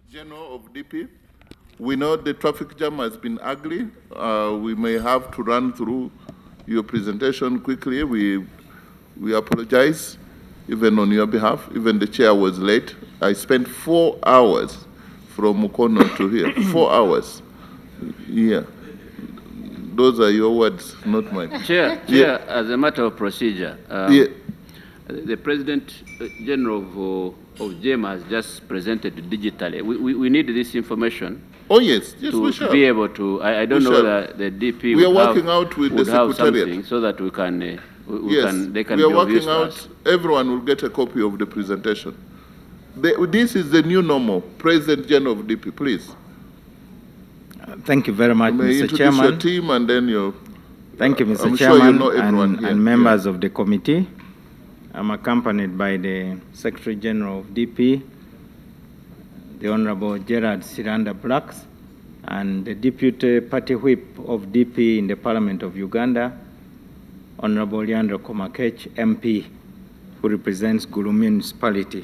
General of DP. We know the traffic jam has been ugly. We may have to run through your presentation quickly. We apologize, even on your behalf. Even the chair was late. I spent 4 hours from Mukono to here. 4 hours. Yeah. Those are your words, not mine. Chair, as a matter of procedure, the President General of JEMA has just presented digitally. We need this information. Oh yes, to be able to. I don't know that the DP we are working out with the Secretariat so that we can. They can. We are working out. Everyone will get a copy of the presentation. This is the new normal. President General of DP, please. Thank you very much, Mr. Chairman. Introduce your team and then your. Thank you, Mr. I'm Chairman, sure you know everyone and members of the committee. I'm accompanied by the Secretary General of DP, the Honorable Gerard Siranda Blacks, and the Deputy Party Whip of DP in the Parliament of Uganda, Honorable Leandro Komakech, MP, who represents Gulu Municipality.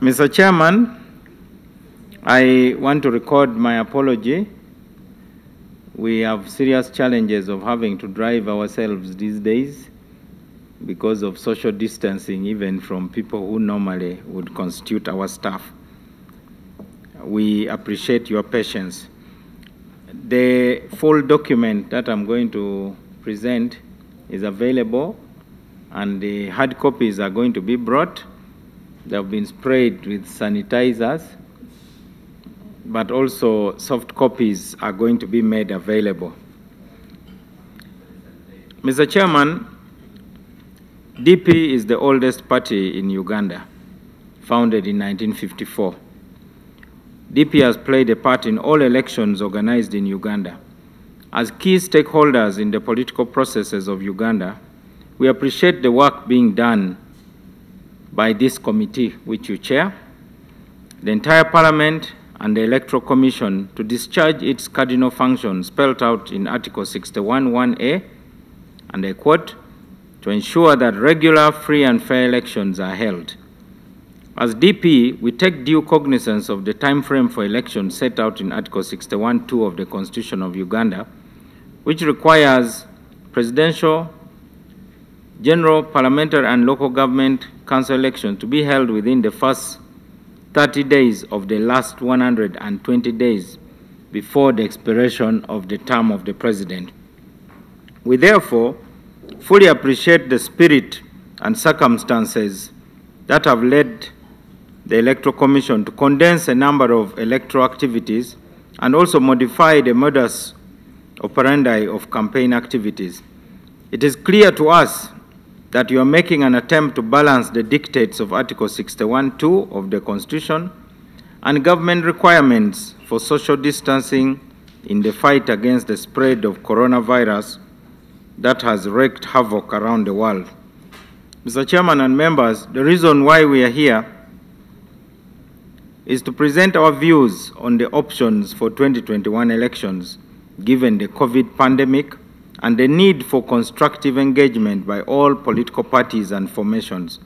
Mr. Chairman, I want to record my apology. We have serious challenges of having to drive ourselves these days because of social distancing, even from people who normally would constitute our staff. We appreciate your patience. The full document that I'm going to present is available, and the hard copies are going to be brought. They have been sprayed with sanitizers, but also soft copies are going to be made available. Mr. Chairman, DP is the oldest party in Uganda, founded in 1954. DP has played a part in all elections organized in Uganda. As key stakeholders in the political processes of Uganda, we appreciate the work being done by this committee, which you chair, the entire Parliament, and the Electoral Commission to discharge its cardinal functions spelled out in Article 61(1)(a), and I quote, to ensure that regular, free and fair elections are held. As DP, we take due cognizance of the time frame for elections set out in Article 61(2) of the Constitution of Uganda, which requires presidential, general, parliamentary and local government council elections to be held within the first 30 days of the last 120 days before the expiration of the term of the President. We therefore fully appreciate the spirit and circumstances that have led the Electoral Commission to condense a number of electoral activities and also modify the modus operandi of campaign activities. It is clear to us that you are making an attempt to balance the dictates of Article 61(2) of the Constitution and government requirements for social distancing in the fight against the spread of coronavirus that has wreaked havoc around the world. Mr. Chairman and members, the reason why we are here is to present our views on the options for 2021 elections, given the COVID pandemic and the need for constructive engagement by all political parties and formations.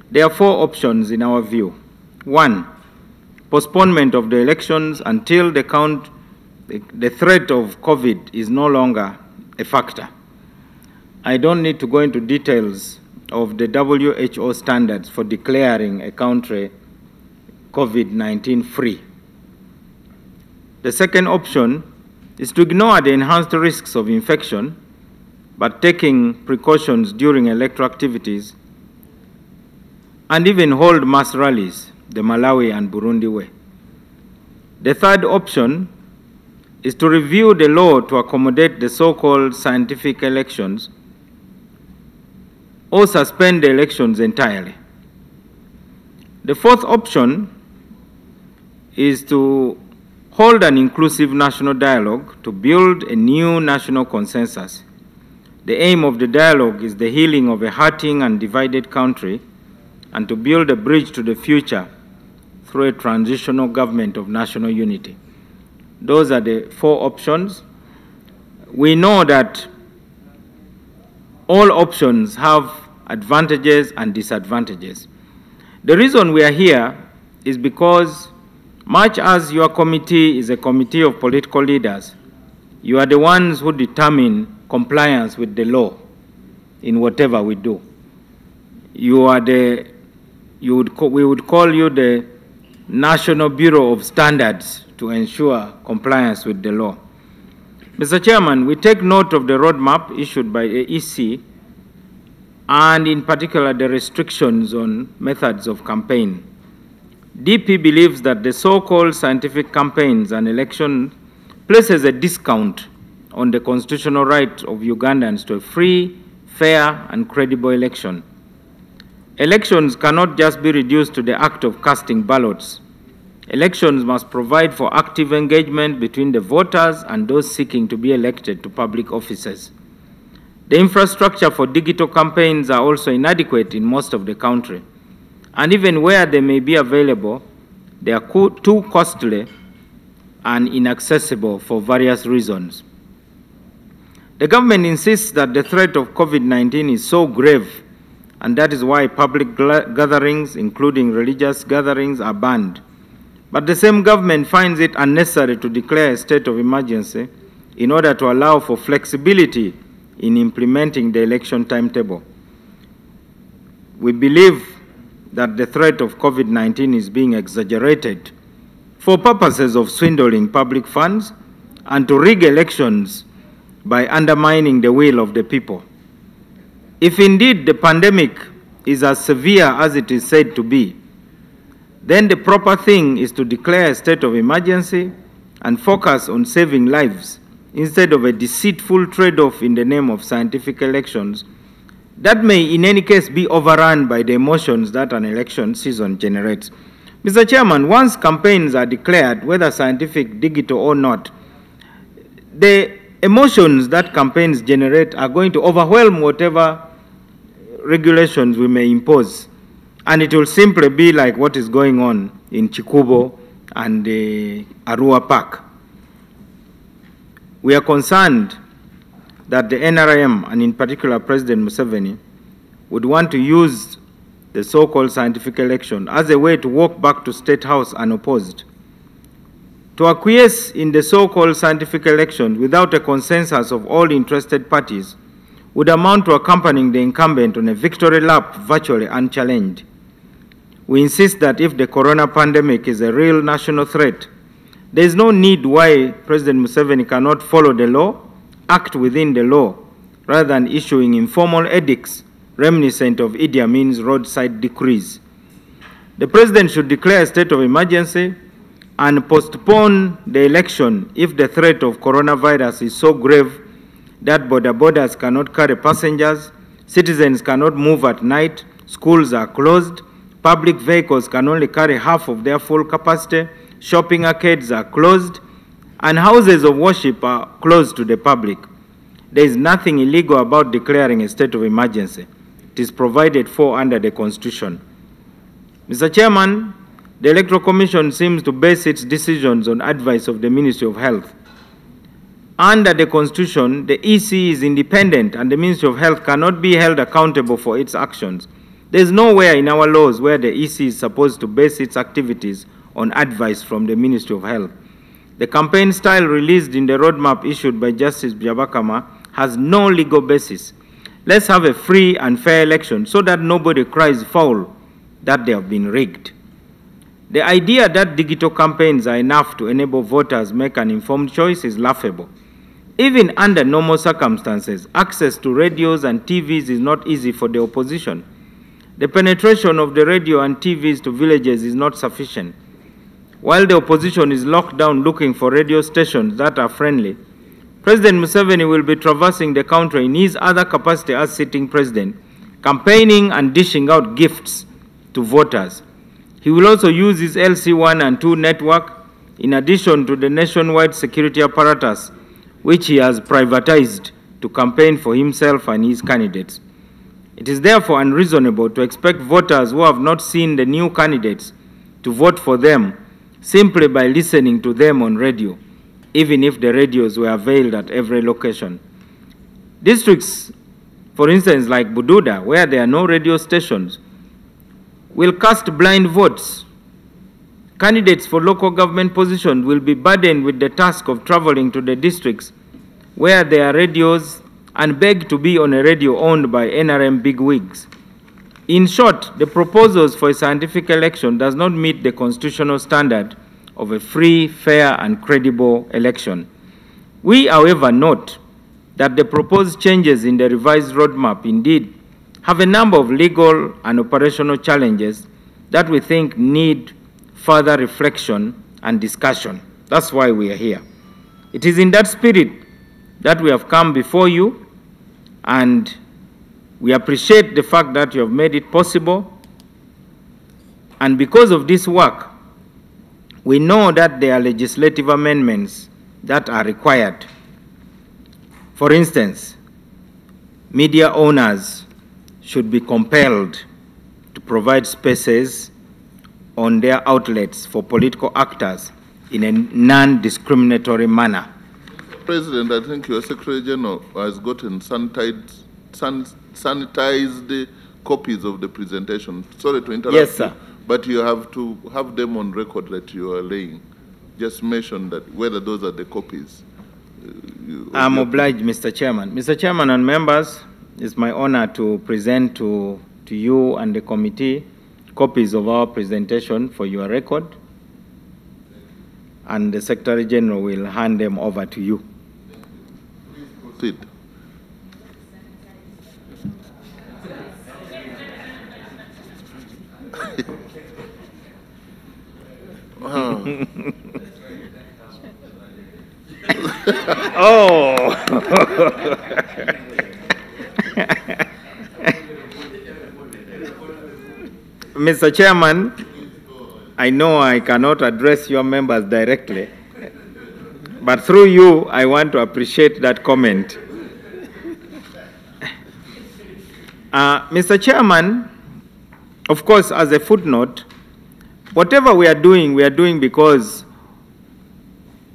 There are 4 options in our view. 1, postponement of the elections until the threat of COVID is no longer a factor. I don't need to go into details of the WHO standards for declaring a country COVID-19 free. The second option is to ignore the enhanced risks of infection, but taking precautions during electoral activities, and even hold mass rallies, the Malawi and Burundi way. The third option is to review the law to accommodate the so-called scientific elections, or suspend the elections entirely. The fourth option is to hold an inclusive national dialogue to build a new national consensus. The aim of the dialogue is the healing of a hurting and divided country and to build a bridge to the future through a transitional government of national unity. Those are the 4 options. We know that all options have advantages and disadvantages. The reason we are here is because, much as your committee is a committee of political leaders, you are the ones who determine compliance with the law in whatever we do. You are we would call you the National Bureau of Standards to ensure compliance with the law. Mr. Chairman, we take note of the roadmap issued by the EC and in particular the restrictions on methods of campaign. DP believes that the so-called scientific campaigns and election places a discount on the constitutional right of Ugandans to a free, fair, and credible election. Elections cannot just be reduced to the act of casting ballots. Elections must provide for active engagement between the voters and those seeking to be elected to public offices. The infrastructure for digital campaigns are also inadequate in most of the country, and even where they may be available, they are too costly and inaccessible for various reasons. The government insists that the threat of COVID-19 is so grave, and that is why public gatherings, including religious gatherings, are banned. But the same government finds it unnecessary to declare a state of emergency in order to allow for flexibility in implementing the election timetable. We believe that the threat of COVID-19 is being exaggerated for purposes of swindling public funds and to rig elections by undermining the will of the people. If indeed the pandemic is as severe as it is said to be, then the proper thing is to declare a state of emergency and focus on saving lives instead of a deceitful trade-off in the name of scientific elections that may in any case be overrun by the emotions that an election season generates. Mr. Chairman, once campaigns are declared, whether scientific, digital or not, the emotions that campaigns generate are going to overwhelm whatever regulations we may impose. And it will simply be like what is going on in Chikubo and the Arua Park. We are concerned that the NRM, and in particular President Museveni, would want to use the so-called scientific election as a way to walk back to State House unopposed. To acquiesce in the so-called scientific election without a consensus of all interested parties would amount to accompanying the incumbent on a victory lap virtually unchallenged. We insist that if the corona pandemic is a real national threat, there is no need why President Museveni cannot follow the law, act within the law, rather than issuing informal edicts reminiscent of Idi Amin's roadside decrees. The President should declare a state of emergency and postpone the election if the threat of coronavirus is so grave that borders cannot carry passengers, citizens cannot move at night, schools are closed, public vehicles can only carry half of their full capacity, shopping arcades are closed, and houses of worship are closed to the public. There is nothing illegal about declaring a state of emergency. It is provided for under the Constitution. Mr. Chairman, the Electoral Commission seems to base its decisions on advice of the Ministry of Health. Under the Constitution, the EC is independent and the Ministry of Health cannot be held accountable for its actions. There is nowhere in our laws where the EC is supposed to base its activities on advice from the Ministry of Health. The campaign style released in the roadmap issued by Justice Byabakama has no legal basis. Let's have a free and fair election so that nobody cries foul that they have been rigged. The idea that digital campaigns are enough to enable voters make an informed choice is laughable. Even under normal circumstances, access to radios and TVs is not easy for the opposition. The penetration of the radio and TVs to villages is not sufficient. While the opposition is locked down looking for radio stations that are friendly, President Museveni will be traversing the country in his other capacity as sitting president, campaigning and dishing out gifts to voters. He will also use his LC1 and 2 network in addition to the nationwide security apparatus, which he has privatized to campaign for himself and his candidates. It is therefore unreasonable to expect voters who have not seen the new candidates to vote for them simply by listening to them on radio, even if the radios were availed at every location. Districts for instance, like Bududa, where there are no radio stations, will cast blind votes. Candidates for local government positions will be burdened with the task of traveling to the districts where there are radios and beg to be on a radio owned by NRM bigwigs. In short, the proposals for a scientific election does not meet the constitutional standard of a free, fair, and credible election. We, however, note that the proposed changes in the revised roadmap indeed have a number of legal and operational challenges that we think need further reflection and discussion. That's why we are here. It is in that spirit that we have come before you, and we appreciate the fact that you have made it possible. And because of this work, we know that there are legislative amendments that are required. For instance, media owners should be compelled to provide spaces on their outlets for political actors in a non-discriminatory manner. President, I think your Secretary General has gotten sanitized copies of the presentation. Sorry to interrupt. Yes, sir. But you have to have them on record that you are laying. Just mention that whether those are the copies. I'm obliged, Mr. Chairman. Mr. Chairman and members, it's my honor to present to you and the committee copies of our presentation for your record, and the Secretary General will hand them over to you. Please proceed. Oh! Mr. Chairman, I know I cannot address your members directly, but through you, I want to appreciate that comment. Mr. Chairman, of course, as a footnote, whatever we are doing because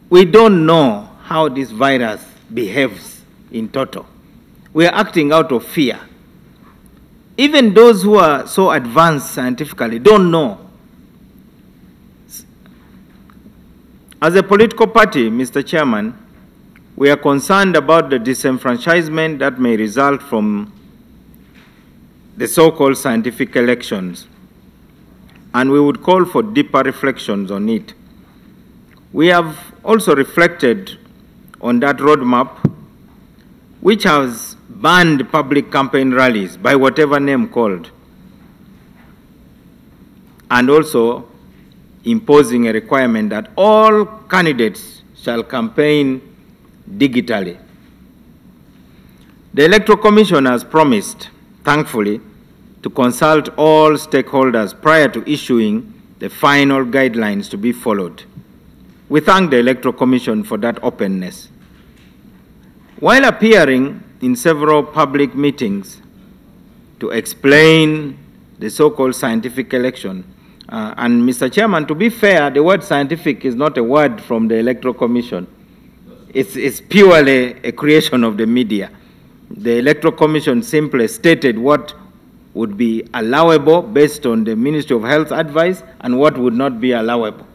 we don't know how this virus behaves in total. We are acting out of fear. Even those who are so advanced scientifically don't know. As a political party, Mr. Chairman, we are concerned about the disenfranchisement that may result from the so-called scientific elections, and we would call for deeper reflections on it. We have also reflected on that roadmap, which has banned public campaign rallies by whatever name called, and also imposing a requirement that all candidates shall campaign digitally. The Electoral Commission has promised, thankfully, to consult all stakeholders prior to issuing the final guidelines to be followed. We thank the Electoral Commission for that openness. While appearing in several public meetings to explain the so-called scientific election, and Mr. Chairman, to be fair, the word scientific is not a word from the Electoral Commission. It's purely a creation of the media. The Electoral Commission simply stated what would be allowable based on the Ministry of Health advice and what would not be allowable.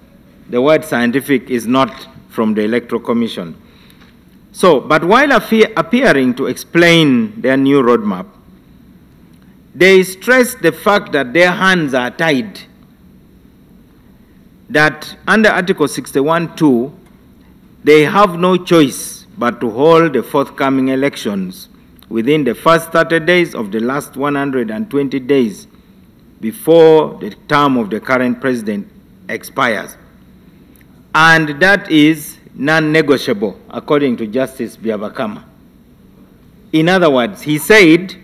The word scientific is not from the Electoral Commission. So, but while appearing to explain their new roadmap, they stressed the fact that their hands are tied, that under Article 61(2), they have no choice but to hold the forthcoming elections within the first 30 days of the last 120 days before the term of the current president expires. And that is non-negotiable, according to Justice Byabakama. In other words, he said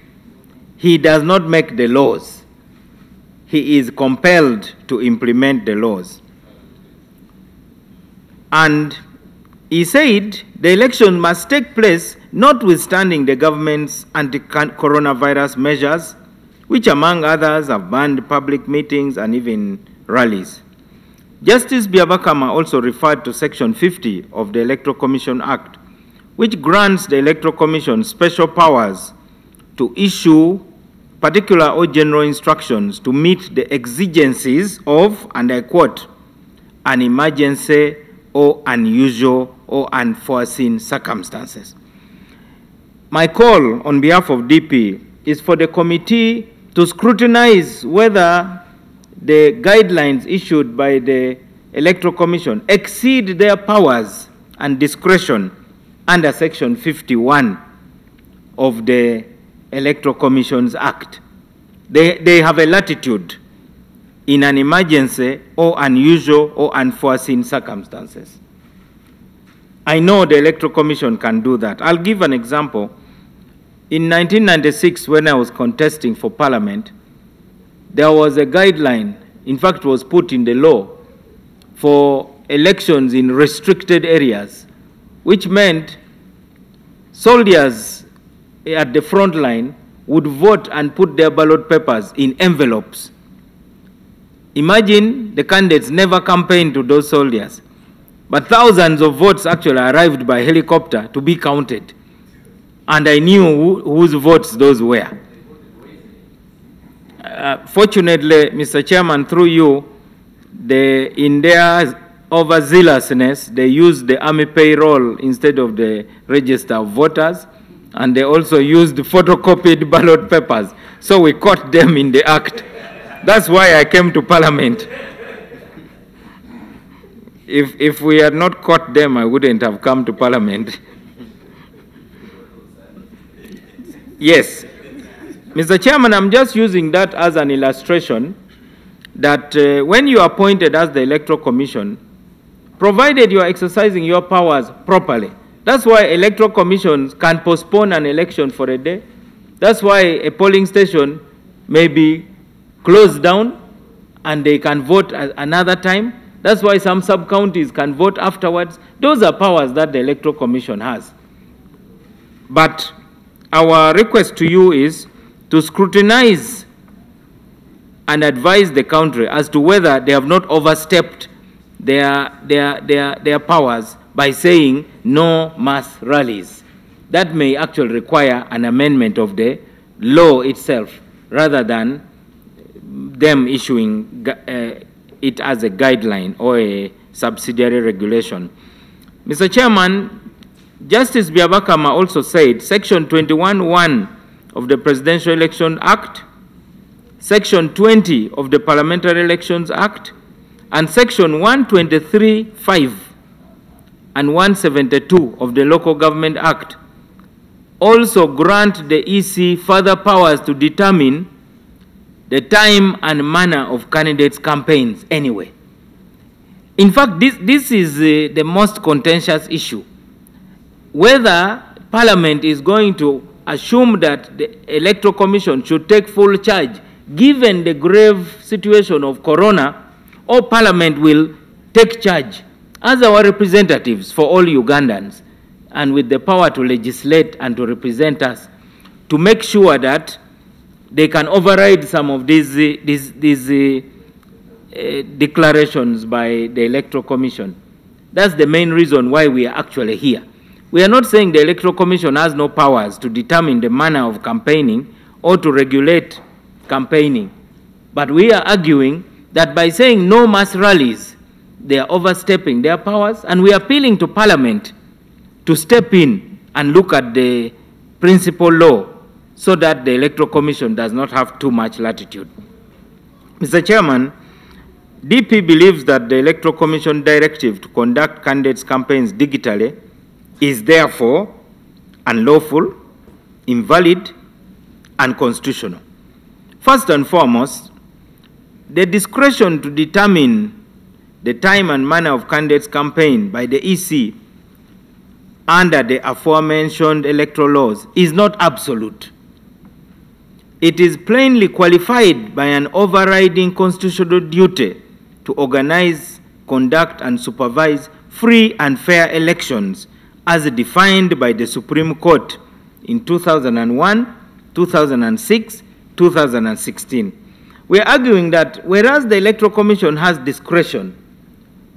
he does not make the laws. He is compelled to implement the laws. And he said the election must take place notwithstanding the government's anti-coronavirus measures, which among others have banned public meetings and even rallies. Justice Byabakama also referred to Section 50 of the Electoral Commission Act, which grants the Electoral Commission special powers to issue particular or general instructions to meet the exigencies of, and I quote, an emergency or unusual or unforeseen circumstances. My call on behalf of DP is for the committee to scrutinize whether the guidelines issued by the Electoral Commission exceed their powers and discretion under Section 51 of the Electoral Commissions Act. They have a latitude in an emergency or unusual or unforeseen circumstances. I know the Electoral Commission can do that. I'll give an example. In 1996, when I was contesting for Parliament, there was a guideline, in fact, was put in the law for elections in restricted areas, which meant soldiers at the front line would vote and put their ballot papers in envelopes. Imagine the candidates never campaigned to those soldiers, but thousands of votes actually arrived by helicopter to be counted. And I knew whose votes those were. Fortunately, Mr. Chairman, through you, in their overzealousness, they used the army payroll instead of the register of voters, and they also used photocopied ballot papers. So we caught them in the act. That's why I came to Parliament. If we had not caught them, I wouldn't have come to Parliament. Yes. Mr. Chairman, I'm just using that as an illustration that when you are appointed as the Electoral Commission, provided you are exercising your powers properly, that's why Electoral Commissions can postpone an election for a day. That's why a polling station may be closed down and they can vote another time. That's why some sub-counties can vote afterwards. Those are powers that the Electoral Commission has. But our request to you is to scrutinize and advise the country as to whether they have not overstepped their powers by saying no mass rallies. That may actually require an amendment of the law itself rather than them issuing it as a guideline or a subsidiary regulation. Mr. Chairman, Justice Byabakama also said Section 21(1) of the Presidential Election Act, Section 20 of the Parliamentary Elections Act, and Section 123(5) and 172 of the Local Government Act also grant the EC further powers to determine the time and manner of candidates' campaigns anyway. In fact, this is the most contentious issue. Whether Parliament is going to assume that the Electoral Commission should take full charge given the grave situation of Corona, or Parliament will take charge as our representatives for all Ugandans and with the power to legislate and to represent us to make sure that they can override some of these declarations by the Electoral Commission. That's the main reason why we are actually here. We are not saying the Electoral Commission has no powers to determine the manner of campaigning or to regulate campaigning. But we are arguing that by saying no mass rallies, they are overstepping their powers, and we are appealing to Parliament to step in and look at the principal law so that the Electoral Commission does not have too much latitude. Mr. Chairman, DP believes that the Electoral Commission directive to conduct candidates' campaigns digitally is therefore unlawful, invalid, and unconstitutional. First and foremost, the discretion to determine the time and manner of candidates' campaign by the EC under the aforementioned electoral laws is not absolute. It is plainly qualified by an overriding constitutional duty to organize, conduct, and supervise free and fair elections as defined by the Supreme Court in 2001, 2006, 2016. We are arguing that whereas the Electoral Commission has discretion,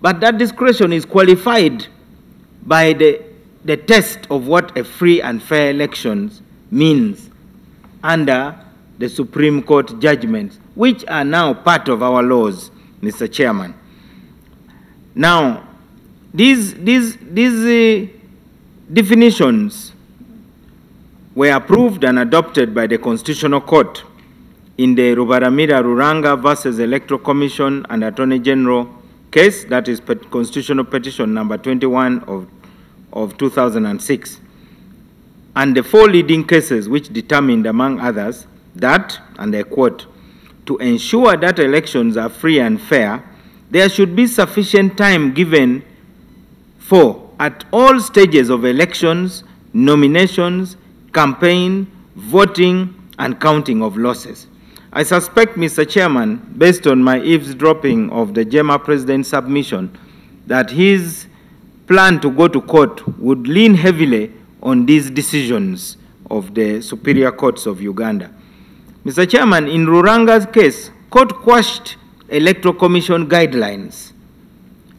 but that discretion is qualified by the test of what a free and fair elections means. under the Supreme Court judgments, which are now part of our laws, Mr. Chairman. Now, these definitions were approved and adopted by the Constitutional Court in the Rubaramira Ruranga versus Electoral Commission and Attorney General case, that is Constitutional Petition number 21 of 2006. And the 4 leading cases which determined, among others, that, and I quote, to ensure that elections are free and fair, there should be sufficient time given for, at all stages of elections, nominations, campaign, voting, and counting of losses. I suspect, Mr. Chairman, based on my eavesdropping of the JEMA President's submission, that his plan to go to court would lean heavily on these decisions of the superior courts of Uganda. Mr. Chairman, in Ruranga's case, court quashed Electoral Commission guidelines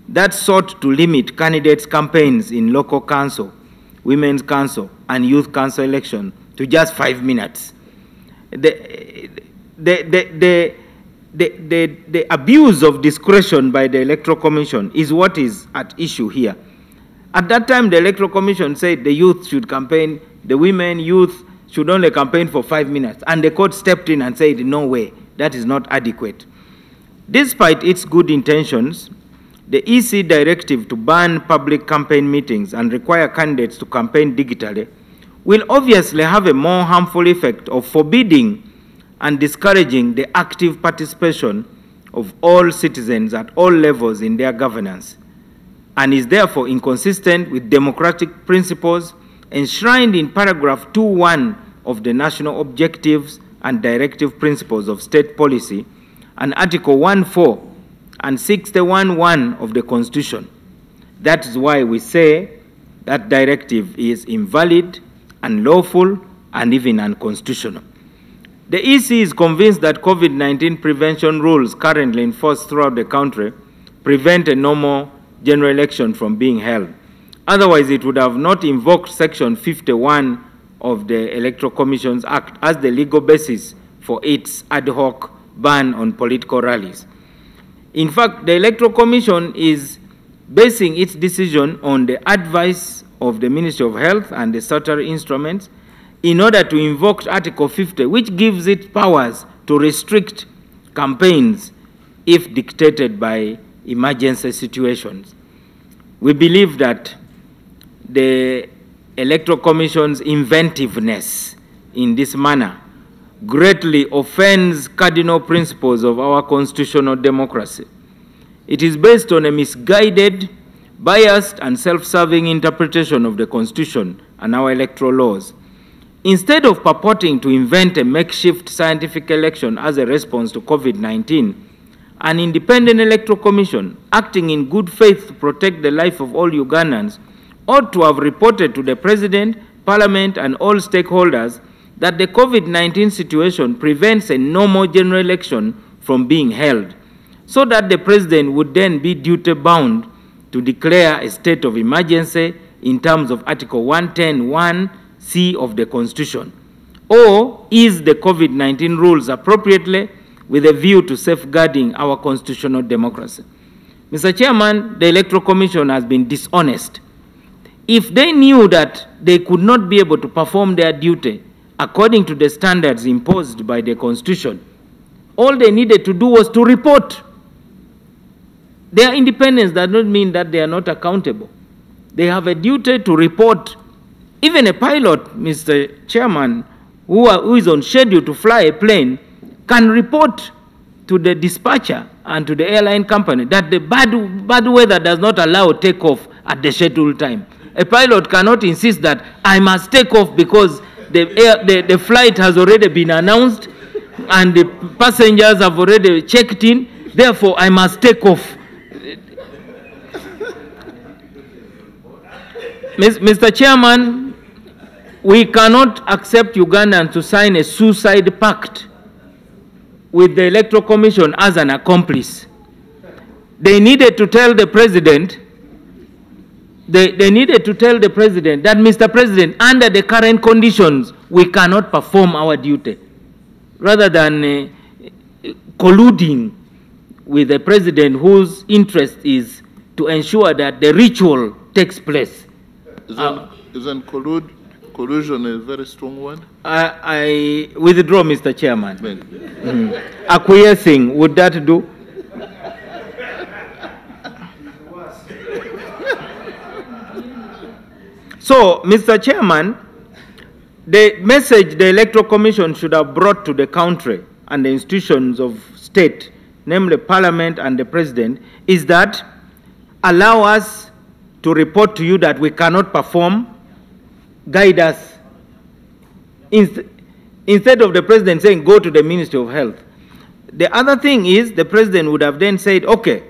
that sought to limit candidates' campaigns in local council, women's council, and youth council election to just 5 minutes. The abuse of discretion by the Electoral Commission is what is at issue here. At that time, the Electoral Commission said the youth should campaign, the women, youth should only campaign for 5 minutes. And the court stepped in and said, no way, that is not adequate. Despite its good intentions, the EC directive to ban public campaign meetings and require candidates to campaign digitally will obviously have a more harmful effect of forbidding and discouraging the active participation of all citizens at all levels in their governance, and is therefore inconsistent with democratic principles enshrined in paragraph 2.1 of the National Objectives and Directive Principles of State Policy and Article 1.4 and 61.1 of the Constitution. That is why we say that directive is invalid, unlawful, and even unconstitutional. The EC is convinced that COVID-19 prevention rules currently enforced throughout the country prevent a normal general election from being held. Otherwise, it would have not invoked Section 51 of the Electoral Commissions Act as the legal basis for its ad hoc ban on political rallies. In fact, the Electoral Commission is basing its decision on the advice of the Ministry of Health and the statutory instruments in order to invoke Article 50, which gives it powers to restrict campaigns if dictated by emergency situations. We believe that the Electoral Commission's inventiveness in this manner greatly offends cardinal principles of our constitutional democracy. It is based on a misguided, biased, and self-serving interpretation of the Constitution and our electoral laws. Instead of purporting to invent a makeshift scientific election as a response to COVID-19, an independent Electoral Commission, acting in good faith to protect the life of all Ugandans, ought to have reported to the President, Parliament, and all stakeholders that the COVID-19 situation prevents a normal general election from being held, so that the President would then be duty-bound to declare a state of emergency in terms of Article 110(1)(c) of the Constitution, or ease the COVID-19 rules appropriately with a view to safeguarding our constitutional democracy. Mr. Chairman, the Electoral Commission has been dishonest. If they knew that they could not be able to perform their duty according to the standards imposed by the Constitution, all they needed to do was to report. Their independence does not mean that they are not accountable. They have a duty to report. Even a pilot, Mr. Chairman, who is on schedule to fly a plane, can report to the dispatcher and to the airline company that the bad weather does not allow takeoff at the scheduled time. A pilot cannot insist that I must take off because the flight has already been announced and the passengers have already checked in, therefore I must take off. Mr. Chairman, we cannot accept Ugandans to sign a suicide pact with the Electoral Commission as an accomplice. They needed to tell the President they needed to tell the president that, Mr. President, under the current conditions, we cannot perform our duty, rather than colluding with the president whose interest is to ensure that the ritual takes place. Isn't collusion a very strong one? I withdraw, Mr. Chairman. Acquiescing, would that do? So, Mr. Chairman, the message the Electoral Commission should have brought to the country and the institutions of state, namely Parliament and the President, is that allow us to report to you that we cannot perform, guide us. Instead of the President saying, go to the Ministry of Health. The other thing is, the President would have then said, okay,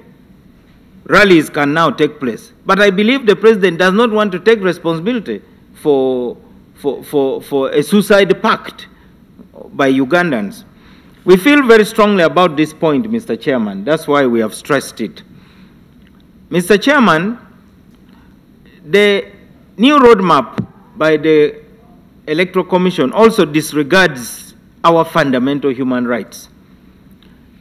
rallies can now take place. But I believe the President does not want to take responsibility for a suicide pact by Ugandans. We feel very strongly about this point, Mr. Chairman. That's why we have stressed it. Mr. Chairman, the new roadmap by the Electoral Commission also disregards our fundamental human rights.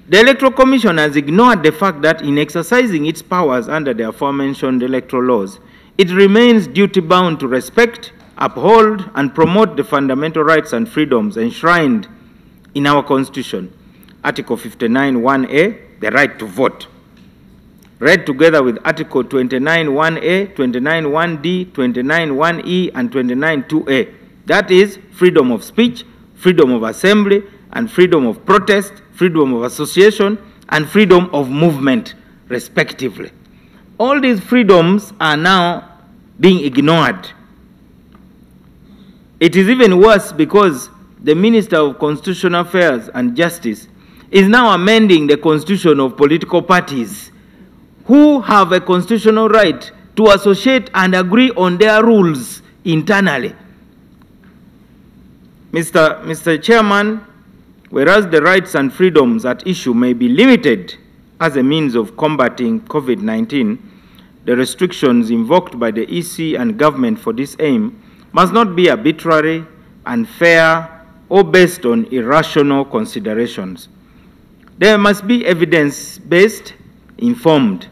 The Electoral Commission has ignored the fact that in exercising its powers under the aforementioned electoral laws, it remains duty-bound to respect, uphold, and promote the fundamental rights and freedoms enshrined in our Constitution. Article 59(1)(a), the right to vote, read together with Article 29(1)(a), 29(1)(d), 29(1)(e), and 29(2)(a). That is freedom of speech, freedom of assembly, and freedom of protest, freedom of association, and freedom of movement, respectively. All these freedoms are now being ignored. It is even worse because the Minister of Constitutional Affairs and Justice is now amending the constitution of political parties who have a constitutional right to associate and agree on their rules internally. Mr. Chairman, whereas the rights and freedoms at issue may be limited as a means of combating COVID-19, the restrictions invoked by the EC and government for this aim must not be arbitrary, unfair, or based on irrational considerations. They must be evidence-based, informed,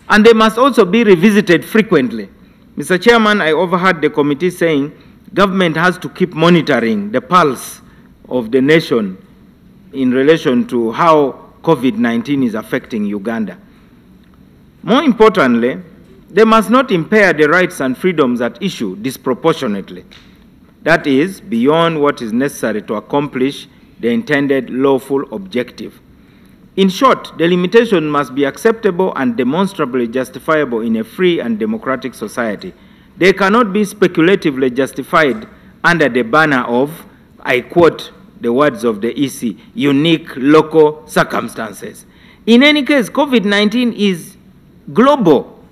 and they must also be revisited frequently. Mr. Chairman, I overheard the committee saying government has to keep monitoring the pulse of the nation in relation to how COVID-19 is affecting Uganda. More importantly, they must not impair the rights and freedoms at issue disproportionately. That is, beyond what is necessary to accomplish the intended lawful objective. In short, the limitation must be acceptable and demonstrably justifiable in a free and democratic society. They cannot be speculatively justified under the banner of, I quote the words of the EC, unique local circumstances. In any case, COVID-19 is global.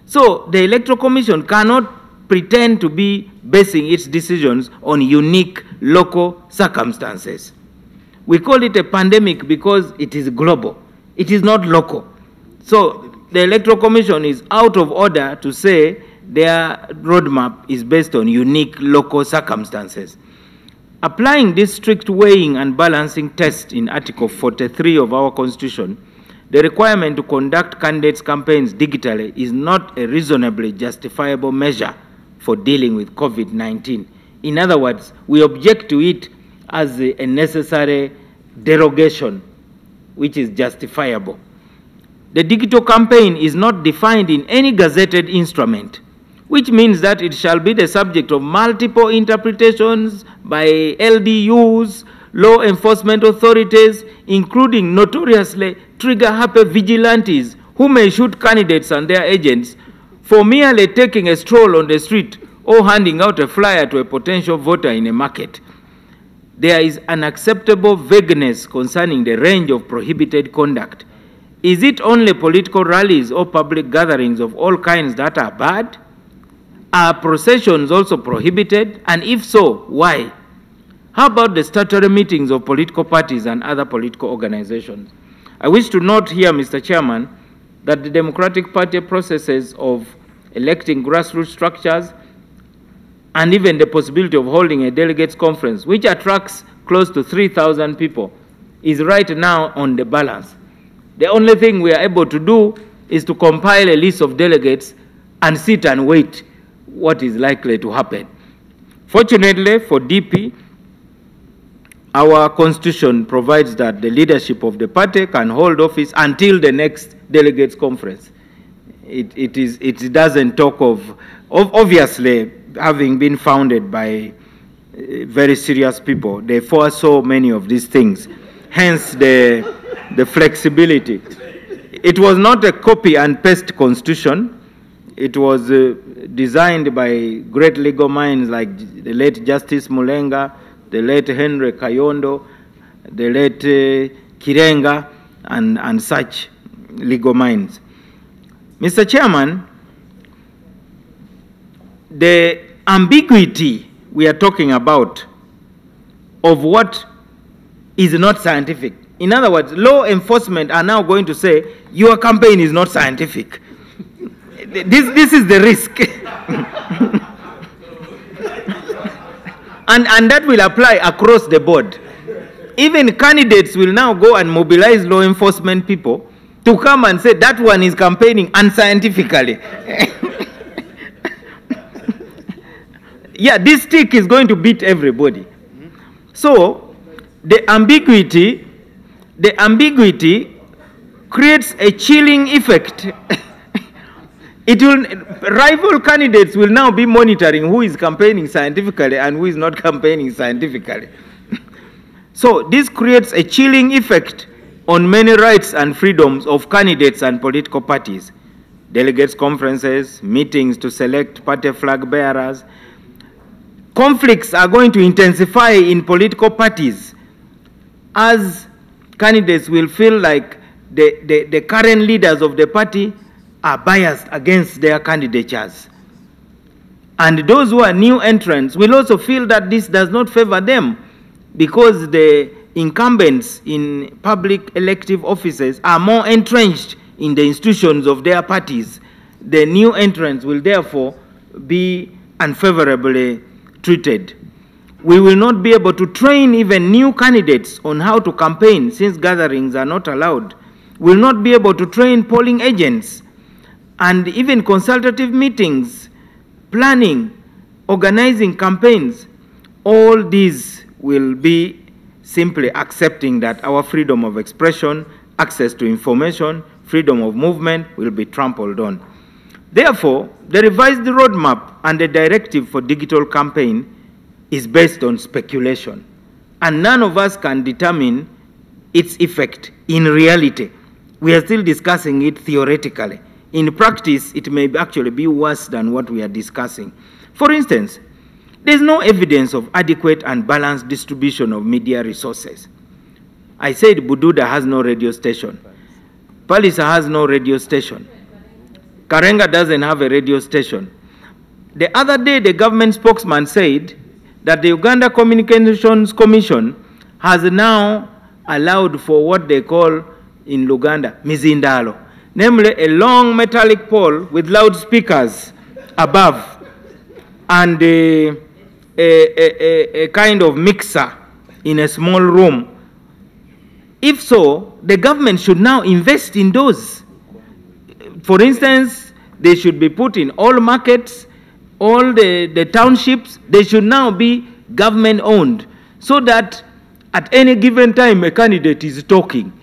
So the Electoral Commission cannot pretend to be basing its decisions on unique local circumstances. We call it a pandemic because it is global. It is not local. So the Electoral Commission is out of order to say their roadmap is based on unique local circumstances. Applying this strict weighing and balancing test in Article 43 of our Constitution, the requirement to conduct candidates' campaigns digitally is not a reasonably justifiable measure for dealing with COVID-19. In other words, we object to it as a necessary derogation, which is justifiable. The digital campaign is not defined in any gazetted instrument, which means that it shall be the subject of multiple interpretations by LDUs, law enforcement authorities, including notoriously trigger-happy vigilantes who may shoot candidates and their agents for merely taking a stroll on the street or handing out a flyer to a potential voter in a market. There is unacceptable vagueness concerning the range of prohibited conduct. Is it only political rallies or public gatherings of all kinds that are bad? Are processions also prohibited? And if so, why? How about the statutory meetings of political parties and other political organizations? I wish to note here, Mr. Chairman, that the Democratic Party processes of electing grassroots structures, and even the possibility of holding a delegates conference, which attracts close to 3,000 people, is right now on the balance. The only thing we are able to do is to compile a list of delegates and sit and wait what is likely to happen. Fortunately for DP, our constitution provides that the leadership of the party can hold office until the next delegates conference. It doesn't talk of obviously having been founded by very serious people. They foresaw many of these things, hence the flexibility. It was not a copy and paste constitution. It was designed by great legal minds like the late Justice Mulenga, the late Henry Kayondo, the late Kirenga, and such legal minds. Mr. Chairman, the ambiguity we are talking about of what is not scientific. In other words, law enforcement are now going to say, your campaign is not scientific. This is the risk. and that will apply across the board. Even candidates will now go and mobilize law enforcement people to come and say that one is campaigning unscientifically. Yeah, this stick is going to beat everybody. So the ambiguity creates a chilling effect. Rival candidates will now be monitoring who is campaigning scientifically and who is not campaigning scientifically. So this creates a chilling effect on many rights and freedoms of candidates and political parties. Delegates conferences, meetings to select party flag bearers. Conflicts are going to intensify in political parties as candidates will feel like the current leaders of the party are biased against their candidatures. And those who are new entrants will also feel that this does not favor them because the incumbents in public elective offices are more entrenched in the institutions of their parties. The new entrants will therefore be unfavorably treated. We will not be able to train even new candidates on how to campaign since gatherings are not allowed. We will not be able to train polling agents, and even consultative meetings, planning, organizing campaigns. All these will be simply accepting that our freedom of expression, access to information, freedom of movement will be trampled on. Therefore, the revised roadmap and the directive for digital campaign is based on speculation, and none of us can determine its effect in reality. We are still discussing it theoretically. In practice, it may actually be worse than what we are discussing. For instance, there is no evidence of adequate and balanced distribution of media resources. I said Bududa has no radio station. Palisa has no radio station. Karenga doesn't have a radio station. The other day, the government spokesman said that the Uganda Communications Commission has now allowed for what they call in Luganda, mizindalo, namely a long metallic pole with loudspeakers above and a kind of mixer in a small room. If so, the government should now invest in those. For instance, they should be put in all markets, all the townships. They should now be government owned so that at any given time a candidate is talking.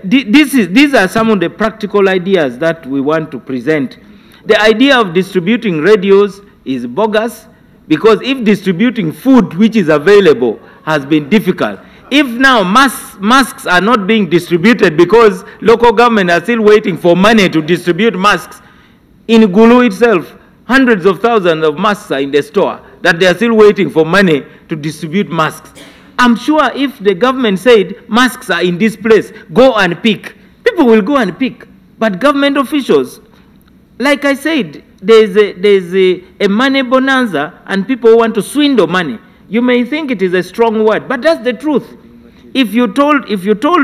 These are some of the practical ideas that we want to present. The idea of distributing radios is bogus, because if distributing food which is available has been difficult, if now masks are not being distributed because local government are still waiting for money to distribute masks, in Gulu itself, hundreds of thousands of masks are in the store that they are still waiting for money to distribute masks. I'm sure if the government said masks are in this place, go and pick, people will go and pick. But government officials, like I said, there's a money bonanza and people want to swindle money. You may think it is a strong word, but that's the truth. If you told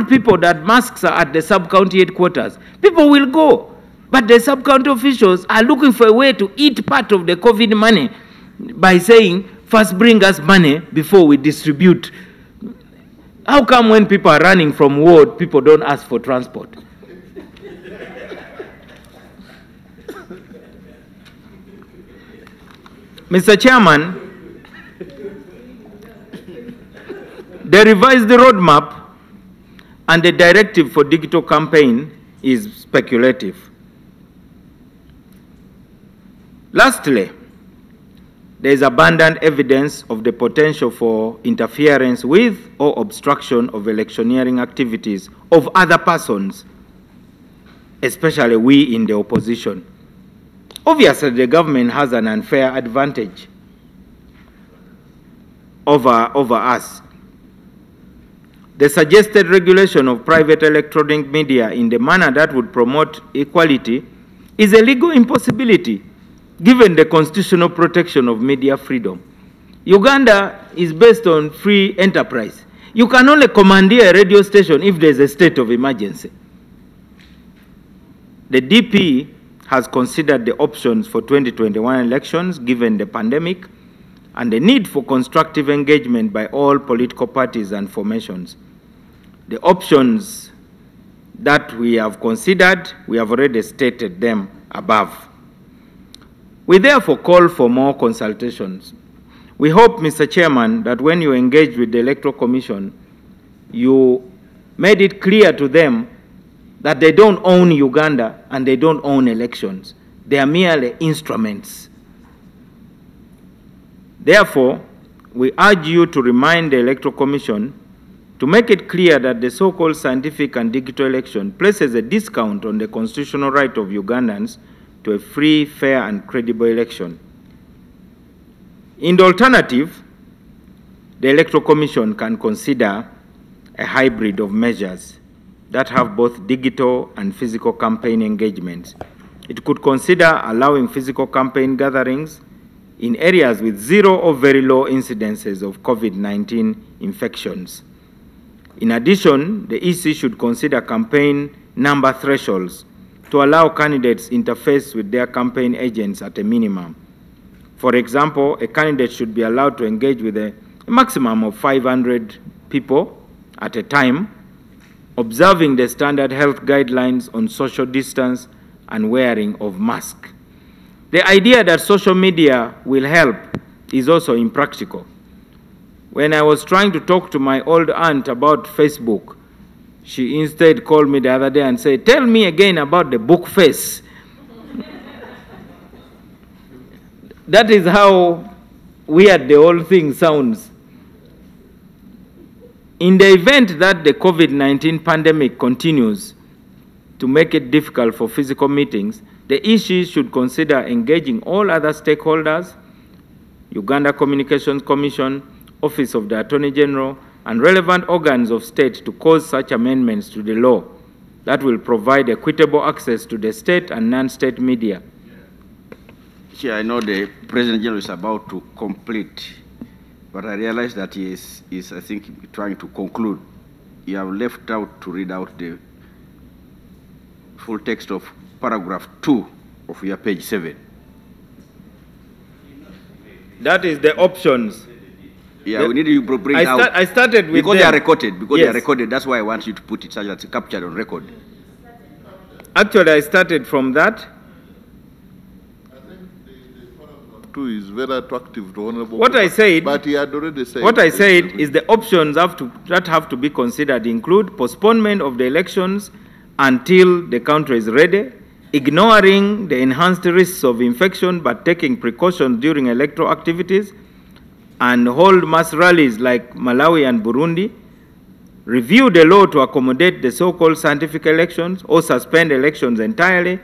people that masks are at the sub-county headquarters, people will go. But the sub-county officials are looking for a way to eat part of the COVID money by saying, first bring us money before we distribute. How come when people are running from ward, people don't ask for transport? Mr. Chairman, the revised roadmap and the directive for digital campaign is speculative. Lastly, there is abundant evidence of the potential for interference with or obstruction of electioneering activities of other persons, especially we in the opposition. Obviously, the government has an unfair advantage over us. The suggested regulation of private electronic media in the manner that would promote equality is a legal impossibility, given the constitutional protection of media freedom. Uganda is based on free enterprise. You can only commandeer a radio station if there's a state of emergency. The DP has considered the options for 2021 elections given the pandemic and the need for constructive engagement by all political parties and formations. The options that we have considered, we have already stated them above. We therefore call for more consultations. We hope, Mr. Chairman, that when you engage with the Electoral Commission, you made it clear to them that they don't own Uganda and they don't own elections. They are merely instruments. Therefore, we urge you to remind the Electoral Commission to make it clear that the so-called scientific and digital election places a discount on the constitutional right of Ugandans to a free, fair, and credible election. In the alternative, the Electoral Commission can consider a hybrid of measures that have both digital and physical campaign engagements. It could consider allowing physical campaign gatherings in areas with zero or very low incidences of COVID-19 infections. In addition, the EC should consider campaign number thresholds to allow candidates interface with their campaign agents at a minimum. For example, a candidate should be allowed to engage with a maximum of 500 people at a time, observing the standard health guidelines on social distance and wearing of masks. The idea that social media will help is also impractical. When I was trying to talk to my old aunt about Facebook, she instead called me the other day and said, "Tell me again about the book face." That is how weird the whole thing sounds. In the event that the COVID-19 pandemic continues to make it difficult for physical meetings, the EC should consider engaging all other stakeholders, Uganda Communications Commission, Office of the Attorney General, and relevant organs of state to cause such amendments to the law that will provide equitable access to the state and non-state media. Chair, I know the President General is about to complete, but I realize that he is I think, trying to conclude. You have left out to read out the full text of paragraph 2 of your page 7. That is the options. Yeah, we need you to bring it out. I started with because them. They are recorded. Because Yes. they are recorded. That's why I want you to put it such that it's captured on record. Actually, I started from that. I think the paragraph 2 is very attractive to Honorable. What I said, but he had already said. What I said is the options that have to be considered include postponement of the elections until the country is ready, ignoring the enhanced risks of infection but taking precautions during electoral activities, and hold mass rallies like Malawi and Burundi, review the law to accommodate the so-called scientific elections or suspend elections entirely,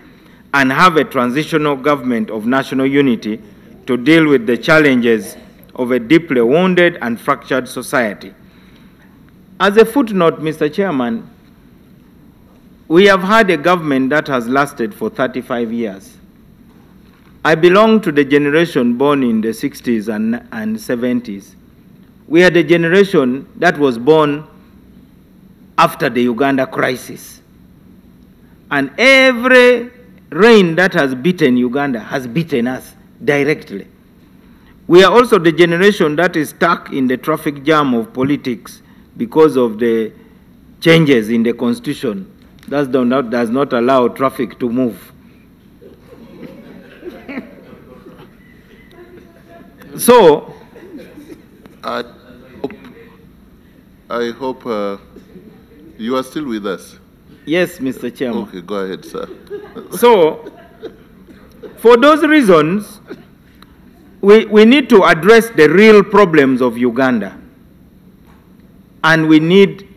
and have a transitional government of national unity to deal with the challenges of a deeply wounded and fractured society. As a footnote, Mr. Chairman, we have had a government that has lasted for 35 years. I belong to the generation born in the 60s and 70s. We are the generation that was born after the Uganda crisis. And every rain that has beaten Uganda has beaten us directly. We are also the generation that is stuck in the traffic jam of politics because of the changes in the constitution that does not allow traffic to move. So, I hope you are still with us. Yes, Mr. Chairman. Okay, go ahead, sir. So, for those reasons, we need to address the real problems of Uganda. And we need,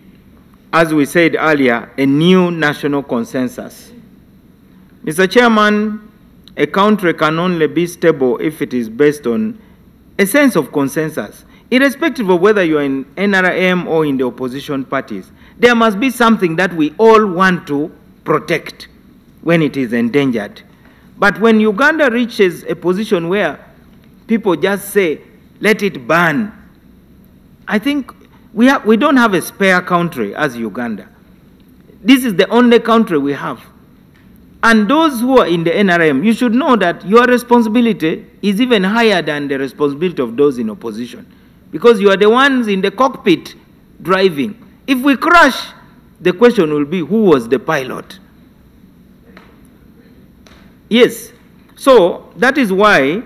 as we said earlier, a new national consensus. Mr. Chairman, a country can only be stable if it is based on a sense of consensus. Irrespective of whether you are in NRM or in the opposition parties, there must be something that we all want to protect when it is endangered. But when Uganda reaches a position where people just say, let it burn, I think we don't have a spare country as Uganda. This is the only country we have. And those who are in the NRM, you should know that your responsibility is even higher than the responsibility of those in opposition, because you are the ones in the cockpit driving. If we crash, the question will be, who was the pilot? Yes. So that is why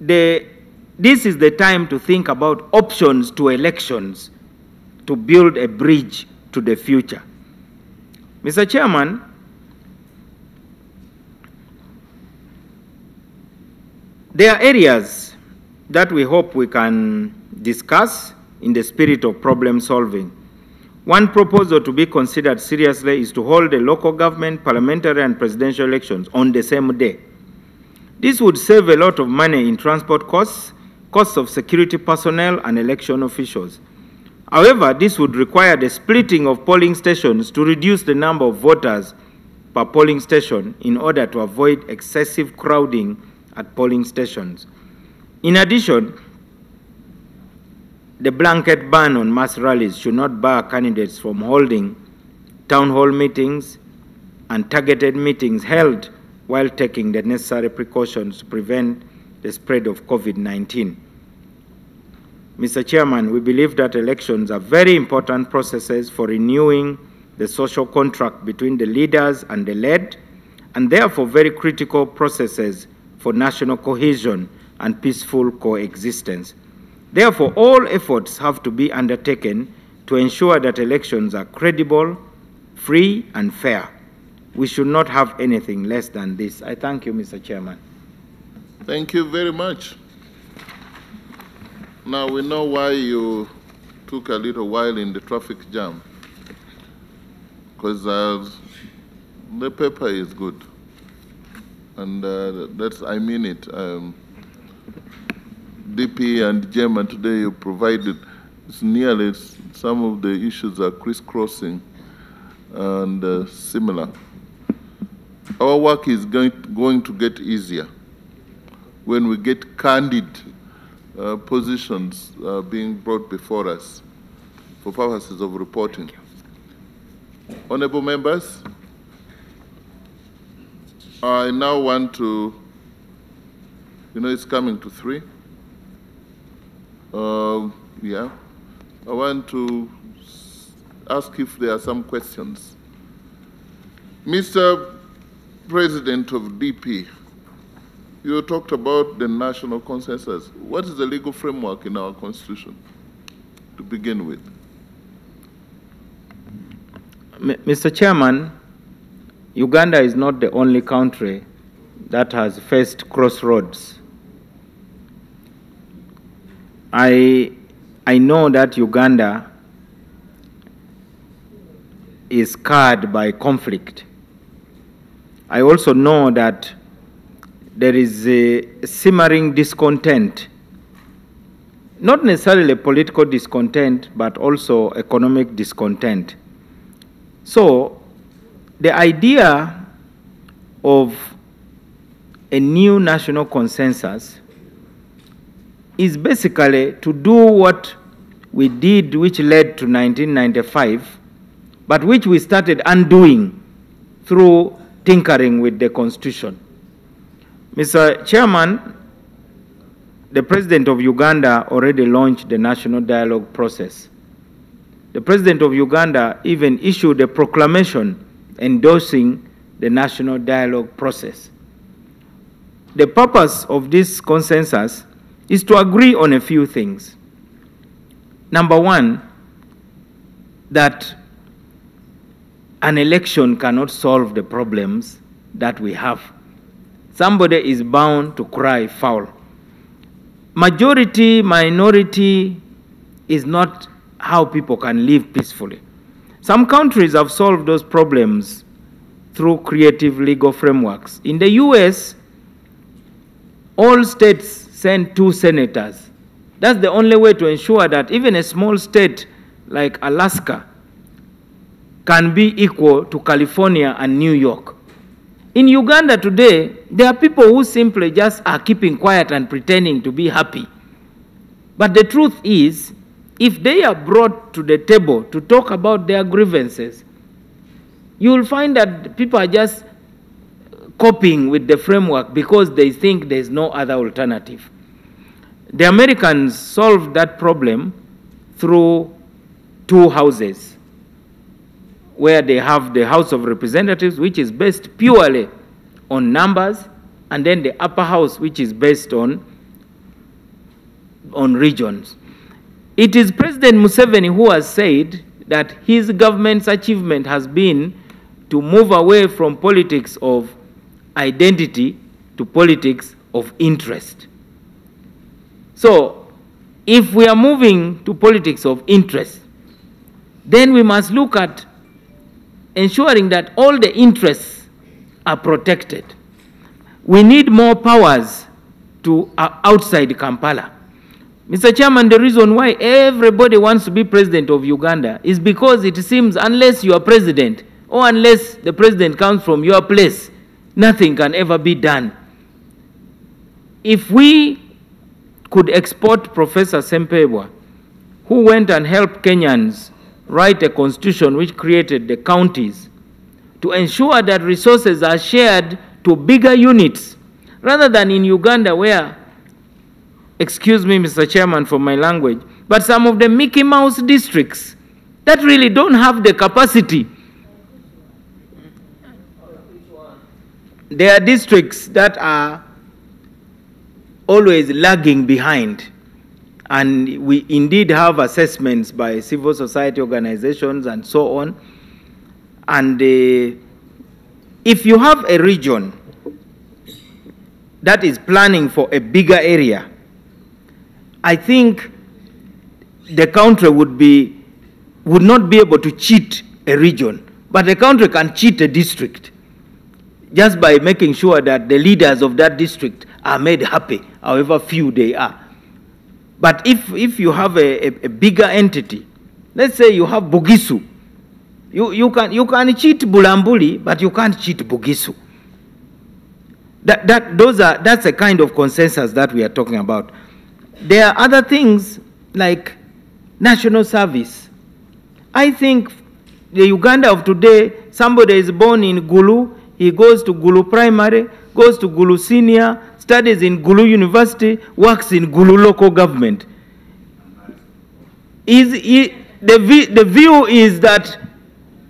this is the time to think about options to elections to build a bridge to the future. Mr. Chairman, there are areas that we hope we can discuss in the spirit of problem solving. One proposal to be considered seriously is to hold the local government, parliamentary, and presidential elections on the same day. This would save a lot of money in transport costs, costs of security personnel, and election officials. However, this would require the splitting of polling stations to reduce the number of voters per polling station in order to avoid excessive crowding at polling stations. In addition, the blanket ban on mass rallies should not bar candidates from holding town hall meetings and targeted meetings held while taking the necessary precautions to prevent the spread of COVID-19. Mr. Chairman, we believe that elections are very important processes for renewing the social contract between the leaders and the led, and therefore very critical processes for national cohesion and peaceful coexistence. Therefore, all efforts have to be undertaken to ensure that elections are credible, free, and fair. We should not have anything less than this. I thank you, Mr. Chairman. Thank you very much. Now we know why you took a little while in the traffic jam, because the paper is good, and I mean it. DP and German today you provided, it's nearly, some of the issues are crisscrossing and similar. Our work is going to get easier when we get candid positions being brought before us for purposes of reporting. Honorable members, I now want to, it's coming to 3. I want to ask if there are some questions. Mr. President of DP, you talked about the national consensus. What is the legal framework in our Constitution to begin with? Mr. Chairman, Uganda is not the only country that has faced crossroads. I know that Uganda is scarred by conflict. I also know that there is a simmering discontent, not necessarily political discontent, but also economic discontent. So the idea of a new national consensus is basically to do what we did, which led to 1995, but which we started undoing through tinkering with the Constitution. Mr. Chairman, the President of Uganda already launched the national dialogue process. The President of Uganda even issued a proclamation endorsing the national dialogue process. The purpose of this consensus is to agree on a few things. Number one, that an election cannot solve the problems that we have. Somebody is bound to cry foul. Majority, minority is not how people can live peacefully. Some countries have solved those problems through creative legal frameworks. In the US, all states send 2 senators. That's the only way to ensure that even a small state like Alaska can be equal to California and New York. In Uganda today, there are people who simply just are keeping quiet and pretending to be happy. But the truth is, if they are brought to the table to talk about their grievances, you will find that people are just coping with the framework because they think there's no other alternative. The Americans solved that problem through 2 houses, where they have the House of Representatives, which is based purely on numbers, and then the upper house, which is based on regions. It is President Museveni who has said that his government's achievement has been to move away from politics of identity to politics of interest. So, if we are moving to politics of interest, then we must look at ensuring that all the interests are protected. We need more powers to outside Kampala. Mr. Chairman, the reason why everybody wants to be president of Uganda is because it seems unless you are president or unless the president comes from your place, nothing can ever be done. If we could export Professor Sempebwa, who went and helped Kenyans write a constitution which created the counties to ensure that resources are shared to bigger units, rather than in Uganda where, excuse me, Mr. Chairman, for my language, but some of the Mickey Mouse districts that really don't have the capacity. There are districts that are always lagging behind. And we indeed have assessments by civil society organizations and so on. And if you have a region that is planning for a bigger area, I think the country would not be able to cheat a region, but the country can cheat a district just by making sure that the leaders of that district are made happy, however few they are. But if you have a bigger entity, let's say you have Bugisu, you can cheat Bulambuli, but you can't cheat Bugisu. That's a kind of consensus that we are talking about. There are other things like national service. I think the Uganda of today, somebody is born in Gulu, he goes to Gulu Primary, goes to Gulu Senior, studies in Gulu University, works in Gulu local government. The view is that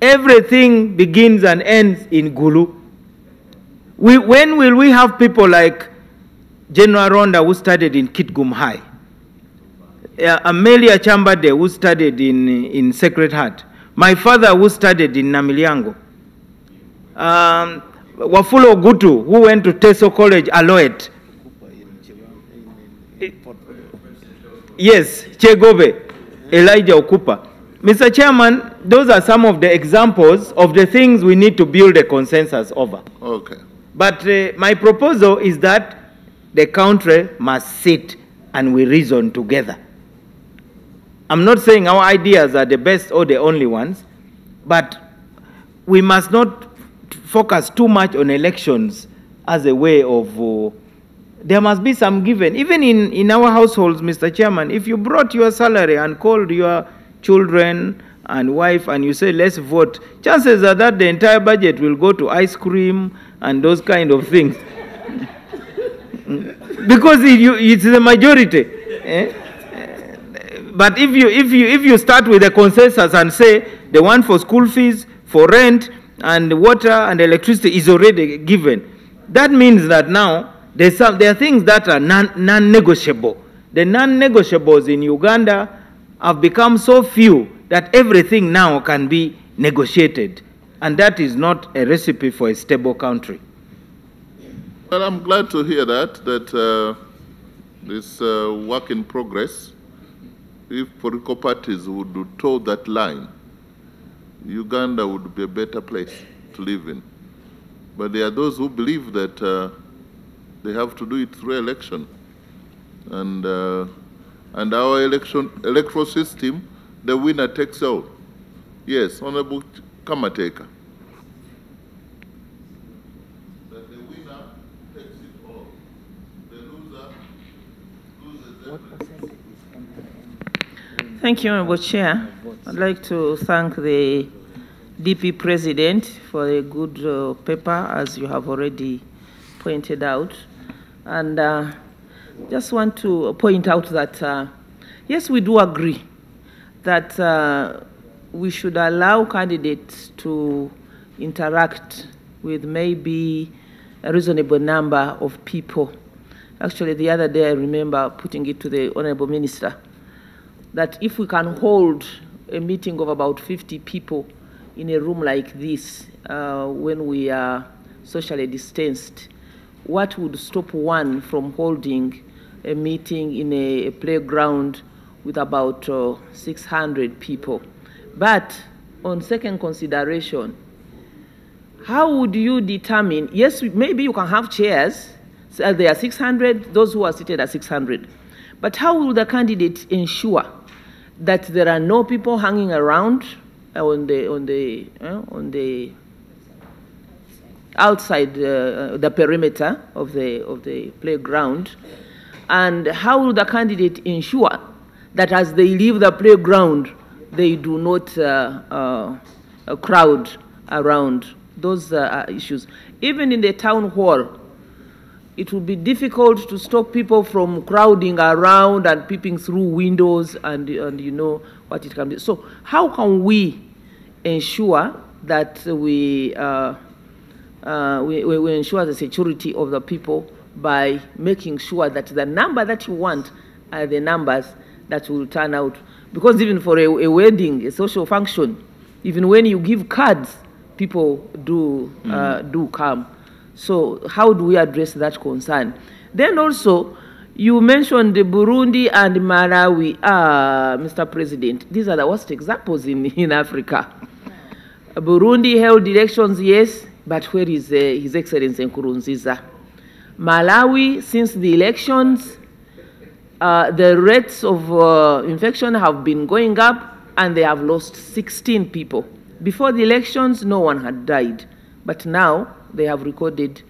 everything begins and ends in Gulu. When will we have people like General Ronda, who studied in Kitgum High, Amelia Chambade, who studied in Sacred Heart, my father, who studied in Namilyango, Wafulo Gutu, who went to Teso College, Aloet. Yes, Chegobe, Elijah Okupa. Mr. Chairman, those are some of the examples of the things we need to build a consensus over. Okay. But my proposal is that the country must sit and we reason together. I'm not saying our ideas are the best or the only ones, but we must not focus too much on elections as a way of, there must be some given. Even in our households, Mr. Chairman, if you brought your salary and called your children and wife and you say, let's vote, chances are that the entire budget will go to ice cream and those kind of things. Because it's the majority. But if you start with a consensus and say the one for school fees, for rent, and water and electricity is already given, that means that now there are things that are non-negotiable. The non-negotiables in Uganda have become so few that everything now can be negotiated. And that is not a recipe for a stable country. Well, I'm glad to hear that this work in progress. If political parties would toe that line, Uganda would be a better place to live in. But there are those who believe that they have to do it through election. And our electoral system, the winner takes all. Yes, Honorable Kamateka. That the winner takes it all. The loser loses everything. Thank you, Honorable Chair. I'd like to thank the DP President for a good paper, as you have already pointed out. And just want to point out that, yes, we do agree that we should allow candidates to interact with maybe a reasonable number of people. Actually, the other day I remember putting it to the Honorable Minister that if we can hold a meeting of about 50 people in a room like this when we are socially distanced, what would stop one from holding a meeting in a playground with about 600 people? But on second consideration, how would you determine, yes, maybe you can have chairs, so there are 600, those who are seated are 600, but how will the candidate ensure that there are no people hanging around on the outside the perimeter of the playground? And how will the candidate ensure that as they leave the playground, they do not crowd around? Those are issues. Even in the town hall, it will be difficult to stop people from crowding around and peeping through windows and you know what it can be. So how can we ensure that we ensure the security of the people by making sure that the number that you want are the numbers that will turn out? Because even for a wedding, a social function, even when you give cards, people do come. So how do we address that concern? Then also, you mentioned Burundi and Malawi, Mr. President. These are the worst examples in Africa. Burundi held elections, yes, but where is His Excellency Nkurunziza? Malawi, since the elections, the rates of infection have been going up, and they have lost 16 people. Before the elections, no one had died, but now they have recorded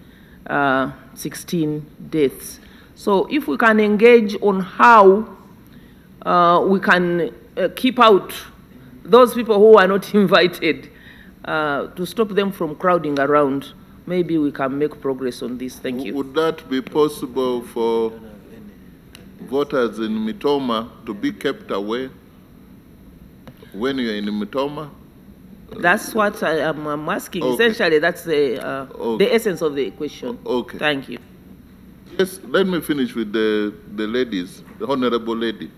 16 deaths. So if we can engage on how we can keep out those people who are not invited, to stop them from crowding around, maybe we can make progress on this. Thank you. Would that be possible for voters in Mitoma to be kept away when you're in Mitoma? That's what I'm asking. Okay. Essentially, that's the essence of the question. Okay. Thank you. Yes, let me finish with the ladies, the Honorable Lady.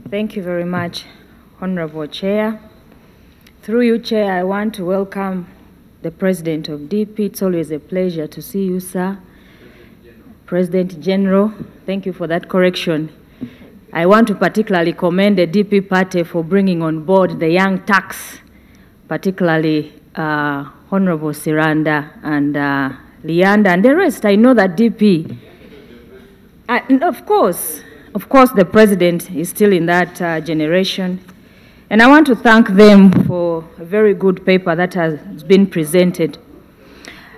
Thank you very much, Honorable Chair. Through you, Chair, I want to welcome the President of DP. It's always a pleasure to see you, sir. President General, thank you for that correction. I want to particularly commend the DP party for bringing on board the young Turks, particularly Honorable Siranda and Leander and the rest. I know that DP, and of course, the President is still in that generation. And I want to thank them for a very good paper that has been presented.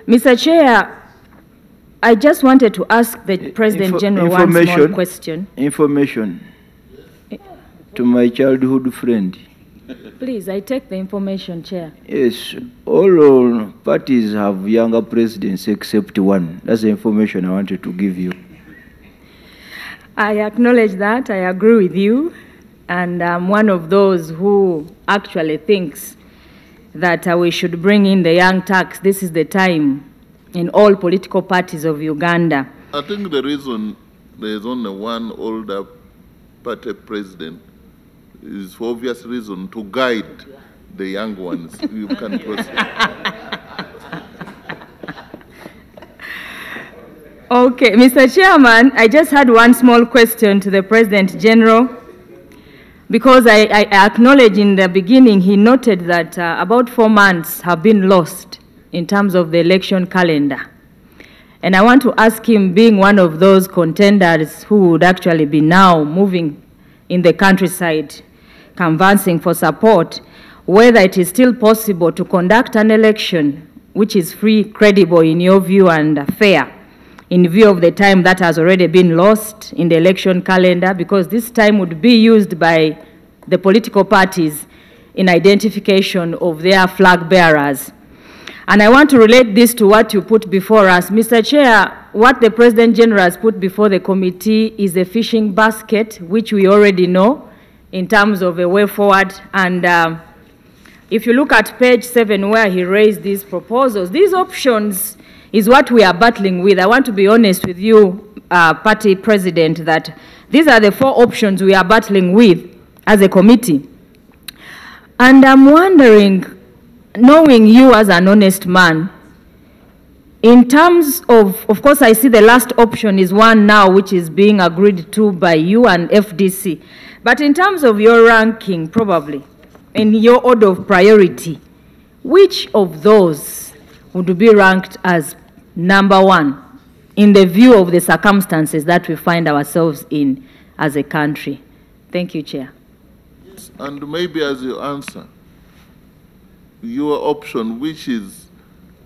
Mr. Chair, I just wanted to ask the President General one small question. Information. to my childhood friend. Please, I take the information, Chair. Yes, all parties have younger presidents except one. That's the information I wanted to give you. I acknowledge that. I agree with you. And I'm one of those who actually thinks that we should bring in the young Turks. This is the time in all political parties of Uganda. I think the reason there is only one older party president is for obvious reason, to guide the young ones. You can proceed. Okay, Mr. Chairman, I just had one small question to the President General, because I acknowledge in the beginning he noted that about 4 months have been lost in terms of the election calendar. And I want to ask him, being one of those contenders who would actually be now moving in the countryside, canvassing for support, whether it is still possible to conduct an election which is free, credible in your view, and fair, in view of the time that has already been lost in the election calendar, because this time would be used by the political parties in identification of their flag bearers. And I want to relate this to what you put before us. Mr. Chair, what the President General has put before the committee is a fishing basket, which we already know in terms of a way forward. And if you look at page 7 where he raised these proposals, these options is what we are battling with. I want to be honest with you, Party President, that these are the 4 options we are battling with as a committee. And I'm wondering, knowing you as an honest man, in terms of course, I see the last option is one now which is being agreed to by you and FDC. But in terms of your ranking, probably, in your order of priority, which of those would be ranked as number 1 in the view of the circumstances that we find ourselves in as a country? Thank you, Chair. Yes, and maybe as you answer, your option, which is,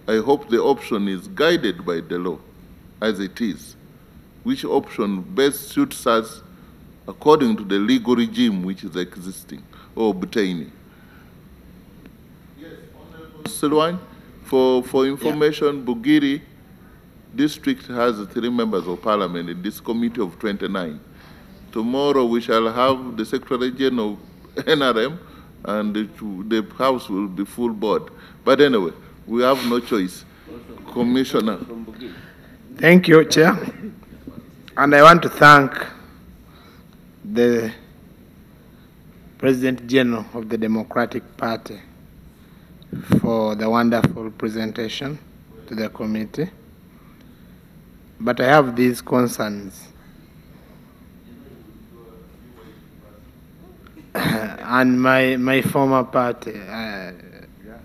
I hope the option is guided by the law as it is, which option best suits us according to the legal regime which is existing or obtaining. Yes, Honorable Silwan, for information, Bugiri district has 3 members of parliament in this committee of 29. Tomorrow we shall have the Secretary General of NRM, and the House will be full board. But anyway, we have no choice. Commissioner. Thank you, Chair. And I want to thank the President General of the Democratic Party for the wonderful presentation to the committee. But I have these concerns. And my former party,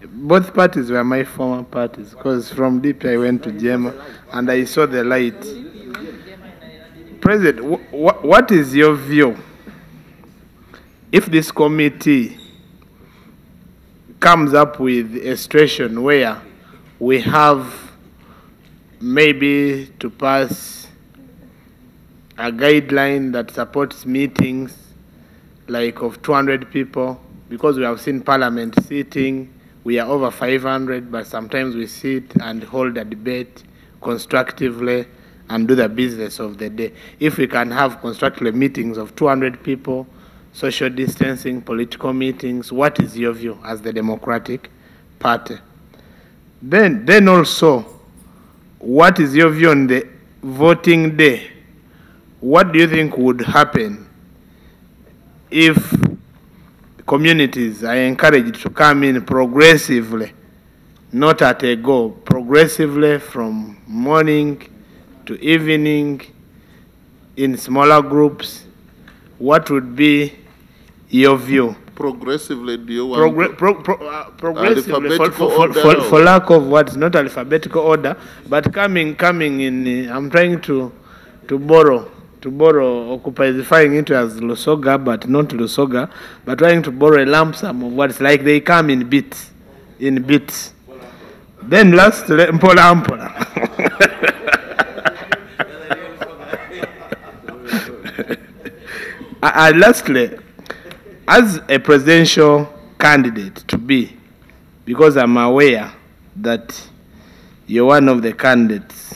both parties were my former parties, because from DP I went to JEMA and I saw the light. President, what is your view if this committee comes up with a situation where we have maybe to pass a guideline that supports meetings like of 200 people, because we have seen Parliament sitting, we are over 500, but sometimes we sit and hold a debate constructively and do the business of the day. If we can have constructive meetings of 200 people, social distancing, political meetings, what is your view as the Democratic Party? Then also, what is your view on the voting day? What do you think would happen if communities are encouraged to come in progressively, not at a go, progressively from morning to evening in smaller groups? What would be your view? Progressively, do you want progressively, for lack of words, not alphabetical order, but coming in, I'm trying to borrow, occupying it as Lusoga, but not Lusoga, but trying to borrow a lump sum of words, like they come in bits. Then lastly, Mpola. Lastly, as a presidential candidate to be, because I'm aware that you're one of the candidates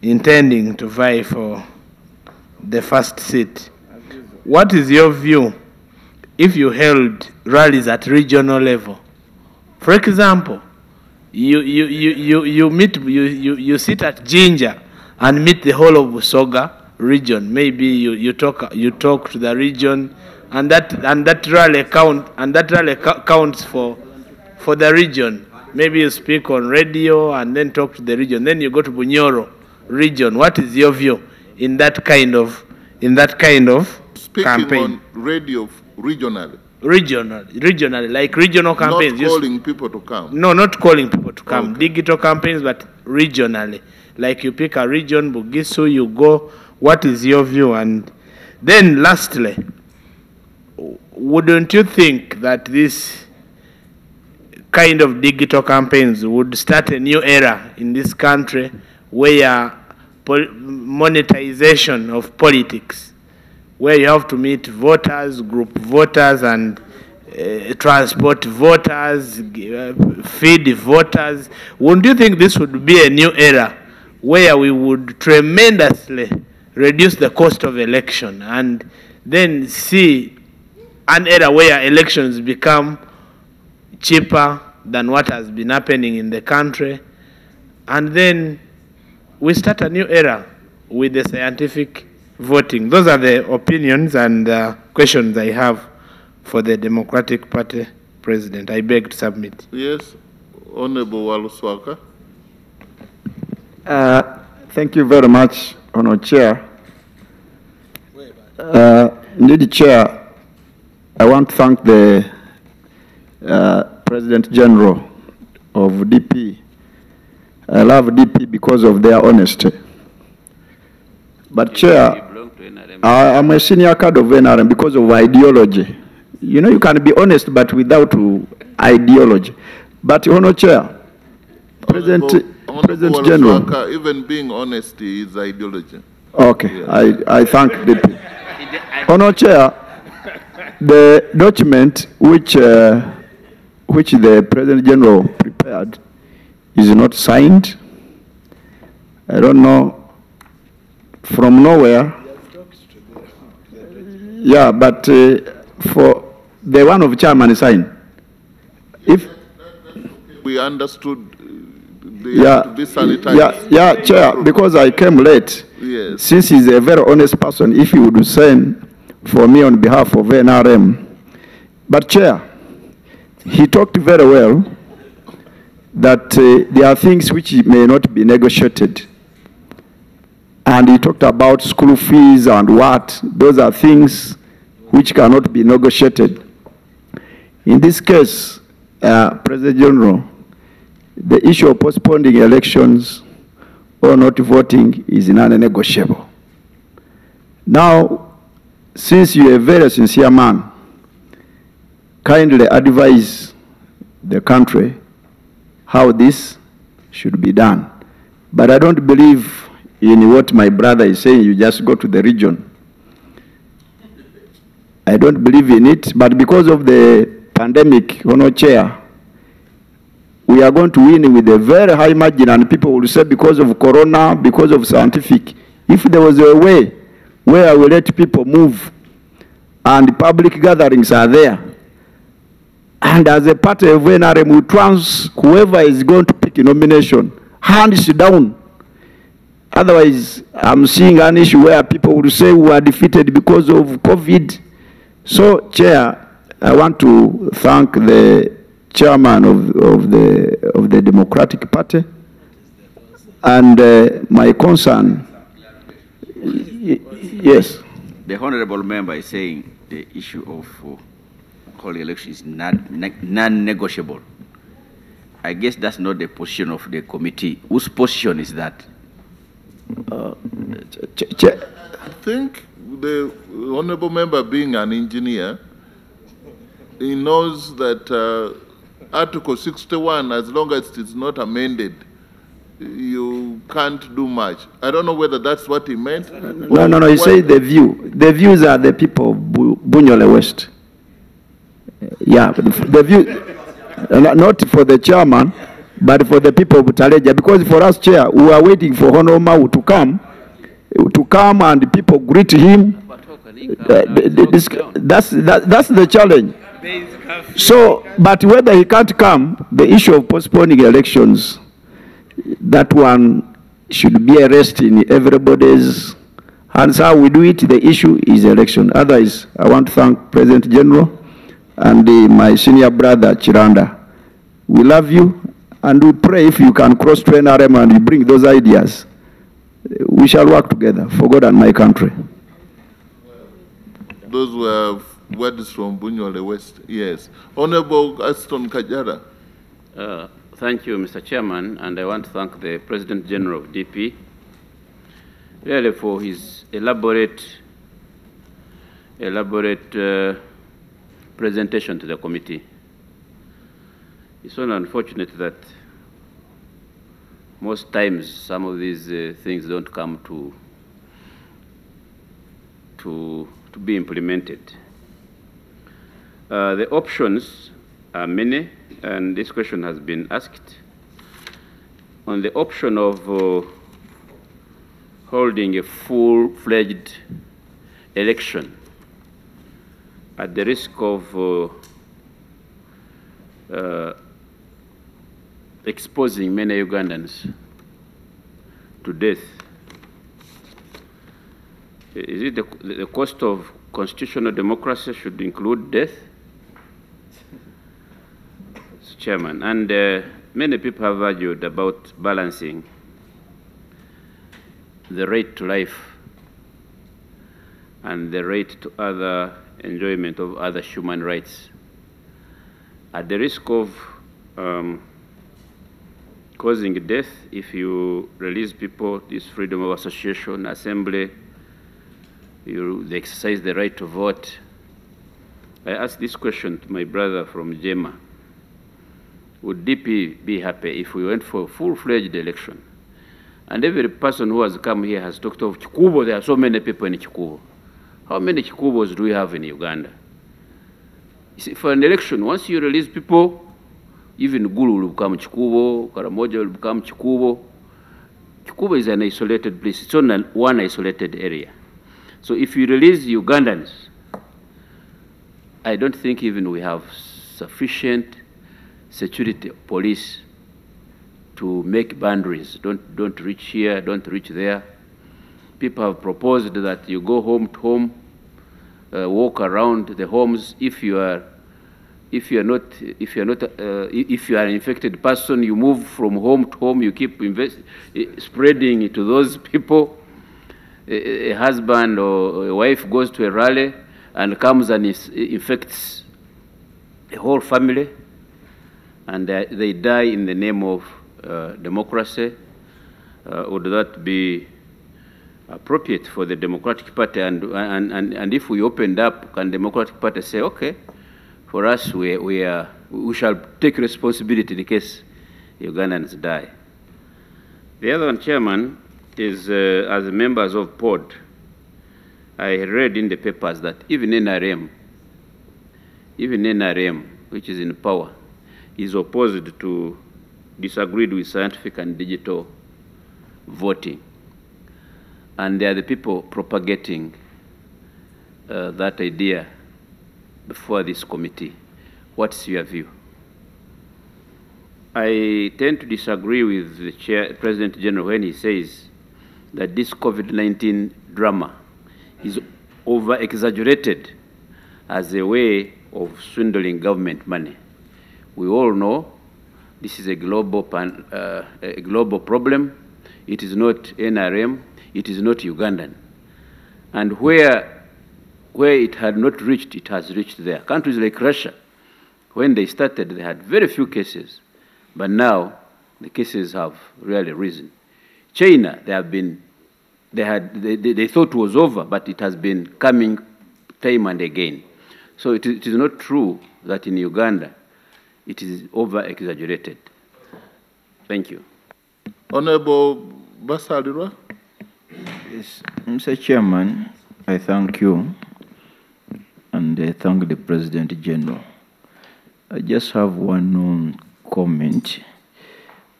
intending to vie for the first seat, what is your view if you held rallies at regional level? For example, you sit at Jinja and meet the whole of Busoga region. Maybe you talk to the region, and that rally counts for the region. Maybe you speak on radio and then talk to the region. Then you go to Bunyoro region. What is your view in that kind of Speaking campaign? On radio regionally. Regionally, like regional campaigns. Not calling people to come. No, not calling people to come. Okay. Digital campaigns, but regionally. Like you pick a region, Bugisu, you go. What is your view? And then lastly, wouldn't you think that this kind of digital campaigns would start a new era in this country where monetization of politics, where you have to meet voters, group voters, and transport voters, feed voters? Wouldn't you think this would be a new era where we would tremendously reduce the cost of election and then see an era where elections become cheaper than what has been happening in the country, and then we start a new era with the scientific voting? Those are the opinions and questions I have for the Democratic Party president. I beg to submit. Yes, Honorable Waluswaka. Thank you very much, Honourable Chair. Indeed, Chair, I want to thank the President General of DP. I love DP because of their honesty. But Chair, I'm a senior card of NRM because of ideology. You know, you can be honest, but without ideology. But Honourable Chair, President General. Waluswaka, even being honest is ideology. Okay, Yes. I thank DP. Honourable Chair, the document which the President General prepared is not signed. I don't know, from nowhere. Yeah, but for the one of chairman is signed. If we understood they have to be sanitized. yeah, Chair, because I came late. Yes. Since he's a very honest person, if he would send for me on behalf of NRM. But Chair, he talked very well that there are things which may not be negotiated. And he talked about school fees and what. Those are things which cannot be negotiated. In this case, President General, the issue of postponing elections or not voting is non-negotiable. Now, since you're a very sincere man, kindly advise the country how this should be done. But I don't believe in what my brother is saying, you just go to the region. I don't believe in it, but because of the pandemic, Honourable Chair, we are going to win with a very high margin, and people will say because of corona, because of scientific. If there was a way where we let people move and public gatherings are there, and as a party of NRM, we trans whoever is going to pick a nomination, hands down. Otherwise, I'm seeing an issue where people will say we are defeated because of COVID. So, Chair, I want to thank the chairman of the Democratic Party, and my concern, yes. The honorable member is saying the issue of holy election is non-negotiable. I guess that's not the position of the committee. Whose position is that? I think the honorable member, being an engineer, he knows that Article 61, as long as it is not amended, you can't do much. I don't know whether that's what he meant. No, he said the view. The views are the people of Bunyole West. Yeah, the view, not for the chairman, but for the people of Butaleja. Because for us, Chair, we are waiting for Honorable Mau to come and people greet him. That's the challenge. So, but whether he can't come, the issue of postponing elections, that one should be a rest in everybody's hands. How we do it, the issue is election. Otherwise, I want to thank President General and my senior brother, Chiranda. We love you, and we pray if you can cross to NRM and you bring those ideas, we shall work together for God and my country. Those were words from Bunyole West. Yes. Honorable Aston Kajara. Thank you, Mr. Chairman, and I want to thank the President General of DP really for his elaborate presentation to the committee. It's only unfortunate that most times some of these things don't come to be implemented. The options are many, and this question has been asked. On the option of holding a full-fledged election at the risk of exposing many Ugandans to death. Is it the cost of constitutional democracy should include death? Chairman, and many people have argued about balancing the right to life and the right to other enjoyment of other human rights. At the risk of causing death, if you release people this freedom of association, assembly, they exercise the right to vote. I asked this question to my brother from Jema. Would DP be happy if we went for a full-fledged election? And every person who has come here has talked of Chikubo. There are so many people in Chikubo. How many Chikubos do we have in Uganda? You see, for an election, once you release people, even Gulu will become Chikubo, Karamoja will become Chikubo. Chikubo is an isolated place. It's only one isolated area. So if you release Ugandans, I don't think even we have sufficient security police to make boundaries. Don't reach here, don't reach there. People have proposed that you go home to home, walk around the homes. If you are an infected person, you move from home to home. You keep spreading it to those people. A husband or a wife goes to a rally and comes and infects the whole family, and they die in the name of democracy. Would that be appropriate for the Democratic Party? And if we opened up, can the Democratic Party say, okay, for us, we shall take responsibility in case Ugandans die? The other one, Chairman, is as members of POD, I read in the papers that even NRM, which is in power, is opposed to, disagreed with scientific and digital voting. And they are the people propagating that idea before this committee. What's your view? I tend to disagree with the President General when he says that this COVID-19 drama is over-exaggerated as a way of swindling government money. We all know this is a global problem. It is not NRM, it is not Ugandan. And where it had not reached, it has reached there. Countries like Russia, when they started, they had very few cases, but now the cases have really risen. China, they thought it was over, but it has been coming time and again. So it is not true that in Uganda it is over-exaggerated. Thank you. Honorable Basalirwa. Yes, Mr. Chairman, I thank you and I thank the President General I just have one comment.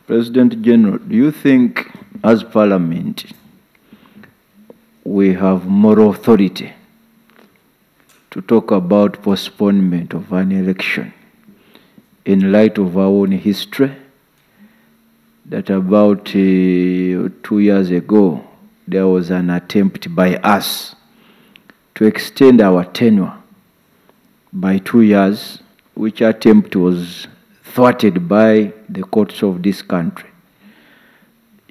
President General, do you think as Parliament we have moral authority to talk about postponement of an election in light of our own history, that about 2 years ago there was an attempt by us to extend our tenure by 2 years, which attempt was thwarted by the courts of this country?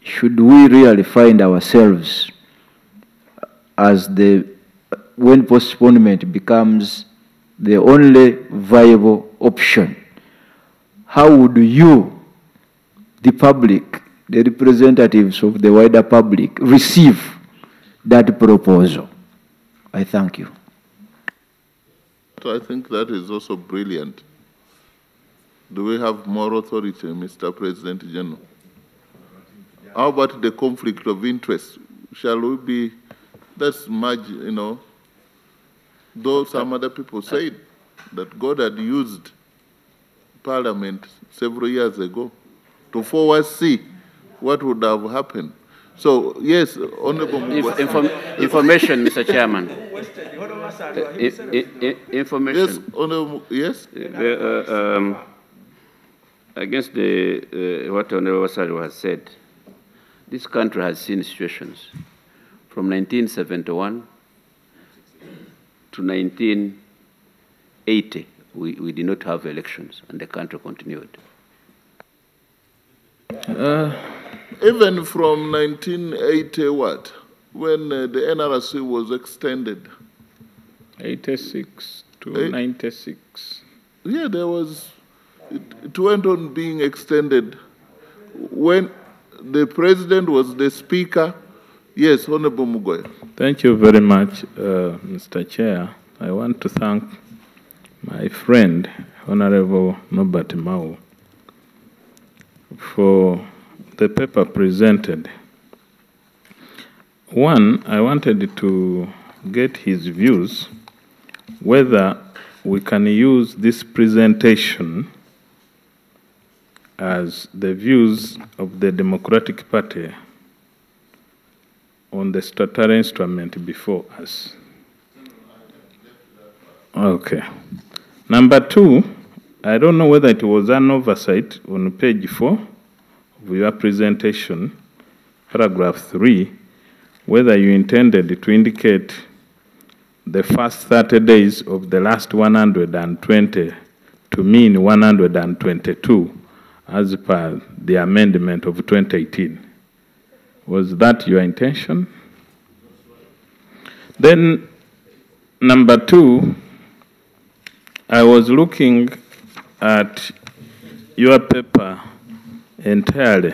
Should we really find ourselves as when postponement becomes the only viable option, how would you, the public, the representatives of the wider public, receive that proposal? I thank you. I think that is also brilliant. Do we have more authority, Mr. President General? How about the conflict of interest? Shall we be, let's merge, though some other people said that God had used Parliament several years ago to foresee what would have happened. So, yes, Honorable information, Mr. Chairman. Information. Yes, Honorable, yes? Against what Honorable Sadu has said, this country has seen situations from 1971 to 1980. We did not have elections, and the country continued. Even from 1980, what? When the NRC was extended? 86 to 96. Yeah, there was, it went on being extended. When the president was the speaker, yes, Honorable Mugoya. Thank you very much, Mr. Chair. I want to thank my friend, Honorable Norbert Mao, for the paper presented. One, I wanted to get his views whether we can use this presentation as the views of the Democratic Party on the statutory instrument before us. Okay. Number two, I don't know whether it was an oversight on page 4 of your presentation, paragraph 3, whether you intended to indicate the first 30 days of the last 120 to mean 122 as per the amendment of 2018. Was that your intention? Then, number two, I was looking at your paper entirely,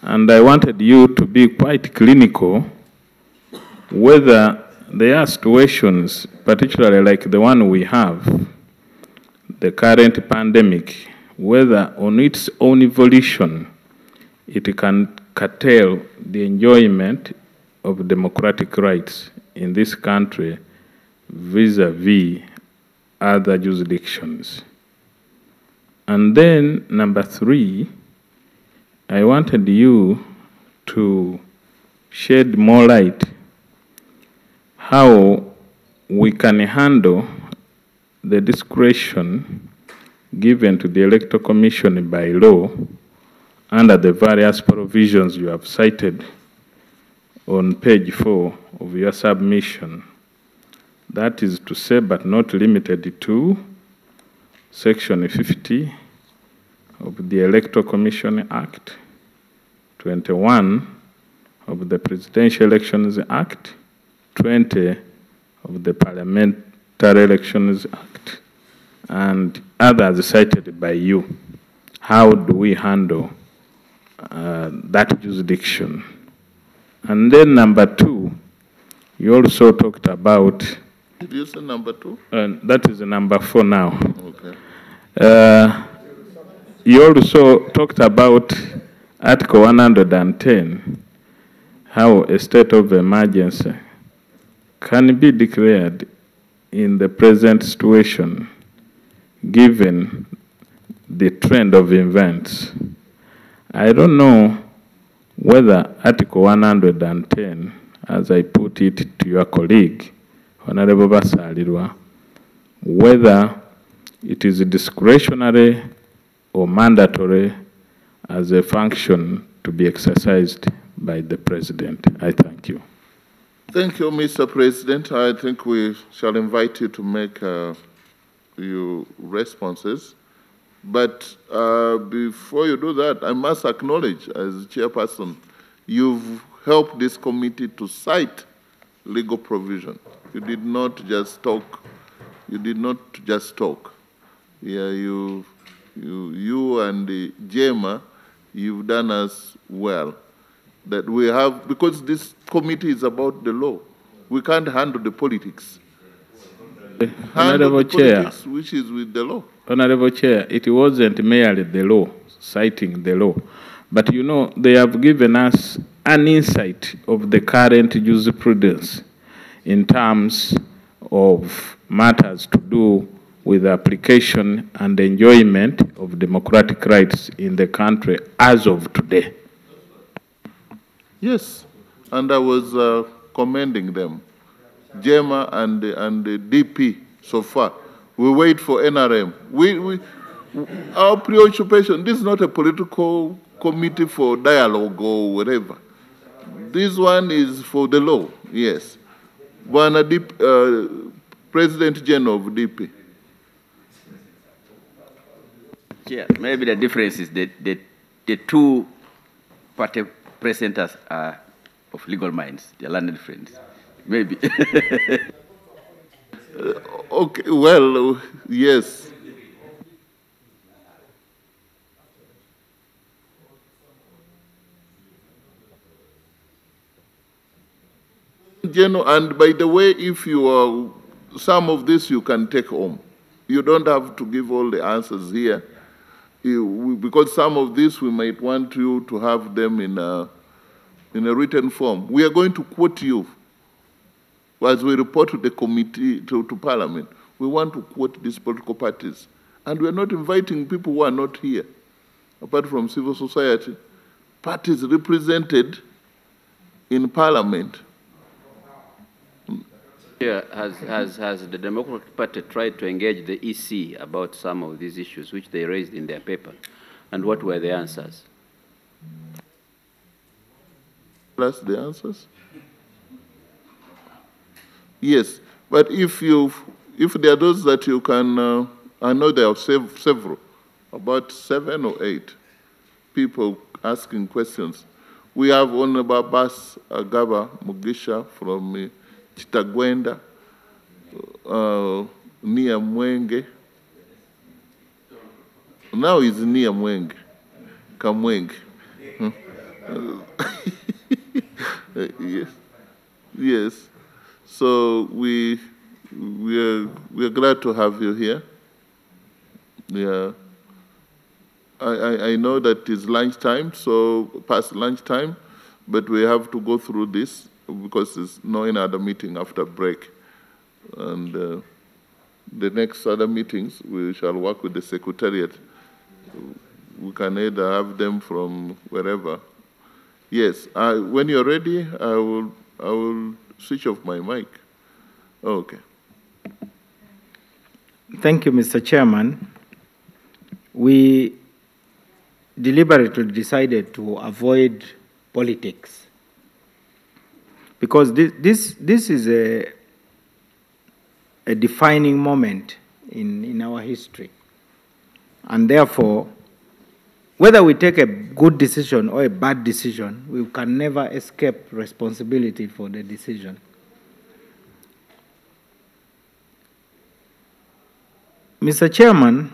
and I wanted you to be quite clinical whether there are situations, particularly like the one we have, the current pandemic, whether on its own evolution it can curtail the enjoyment of democratic rights in this country vis-a-vis other jurisdictions. And then, number three, I wanted you to shed more light how we can handle the discretion given to the Electoral Commission by law under the various provisions you have cited on page 4 of your submission. That is to say, but not limited to, Section 50 of the Electoral Commission Act, 21 of the Presidential Elections Act, 20 of the Parliamentary Elections Act, and others cited by you. How do we handle that jurisdiction? And then number two, you also talked about... Did you say number two? That is number 4 now. Okay. You also talked about Article 110, how a state of emergency can be declared in the present situation, given the trend of events. I don't know whether Article 110, as I put it to your colleague, Honorable Basalirwa, whether it is discretionary or mandatory as a function to be exercised by the President. I thank you. Thank you, Mr. President. I think we shall invite you to make your responses. But before you do that, I must acknowledge, as chairperson, you've helped this committee to cite legal provision. You did not just talk. You did not just talk. Yeah, you and the JEMA, you've done us well. That we have, because this committee is about the law. We can't handle the politics. Honorable Chair, politics, which is with the law. Honorable Chair, it wasn't merely the law, citing the law. But you know, they have given us an insight of the current jurisprudence in terms of matters to do with application and enjoyment of democratic rights in the country as of today. Yes, and I was commending them, JEMA and the DP so far. We wait for NRM. Our preoccupation, this is not a political committee for dialogue or whatever. This one is for the law, yes. President General of DP. Yeah, maybe the difference is that the two party presenters are of legal minds, they're learned friends. Maybe. Okay, well, yes. And by the way, if you are, some of this you can take home. You don't have to give all the answers here. Because some of this we might want you to have them in a written form. We are going to quote you as we report to the committee, to Parliament. We want to quote these political parties. And we are not inviting people who are not here, apart from civil society, parties represented in Parliament. Yeah, has the Democratic Party tried to engage the EC about some of these issues which they raised in their paper? And what were the answers? Plus the answers? Yes, but if there are those that you can, I know there are several, about 7 or 8 people asking questions. We have Honorable Bas Agaba Mugisha from Chitagwenda, Nia Mwenge. Now he's Nia Mwenge, Kamwenge. Yes, yes. So we are glad to have you here. Yeah, I know that it's lunchtime, so past lunchtime, but we have to go through this because there's no other meeting after break. And the next other meetings, we shall work with the Secretariat. We can either have them from wherever. Yes, when you're ready, I will switch off my mic. Okay. Thank you, Mr. Chairman. We deliberately decided to avoid politics because this is a defining moment in our history. And therefore, whether we take a good decision or a bad decision, we can never escape responsibility for the decision. Mr. Chairman,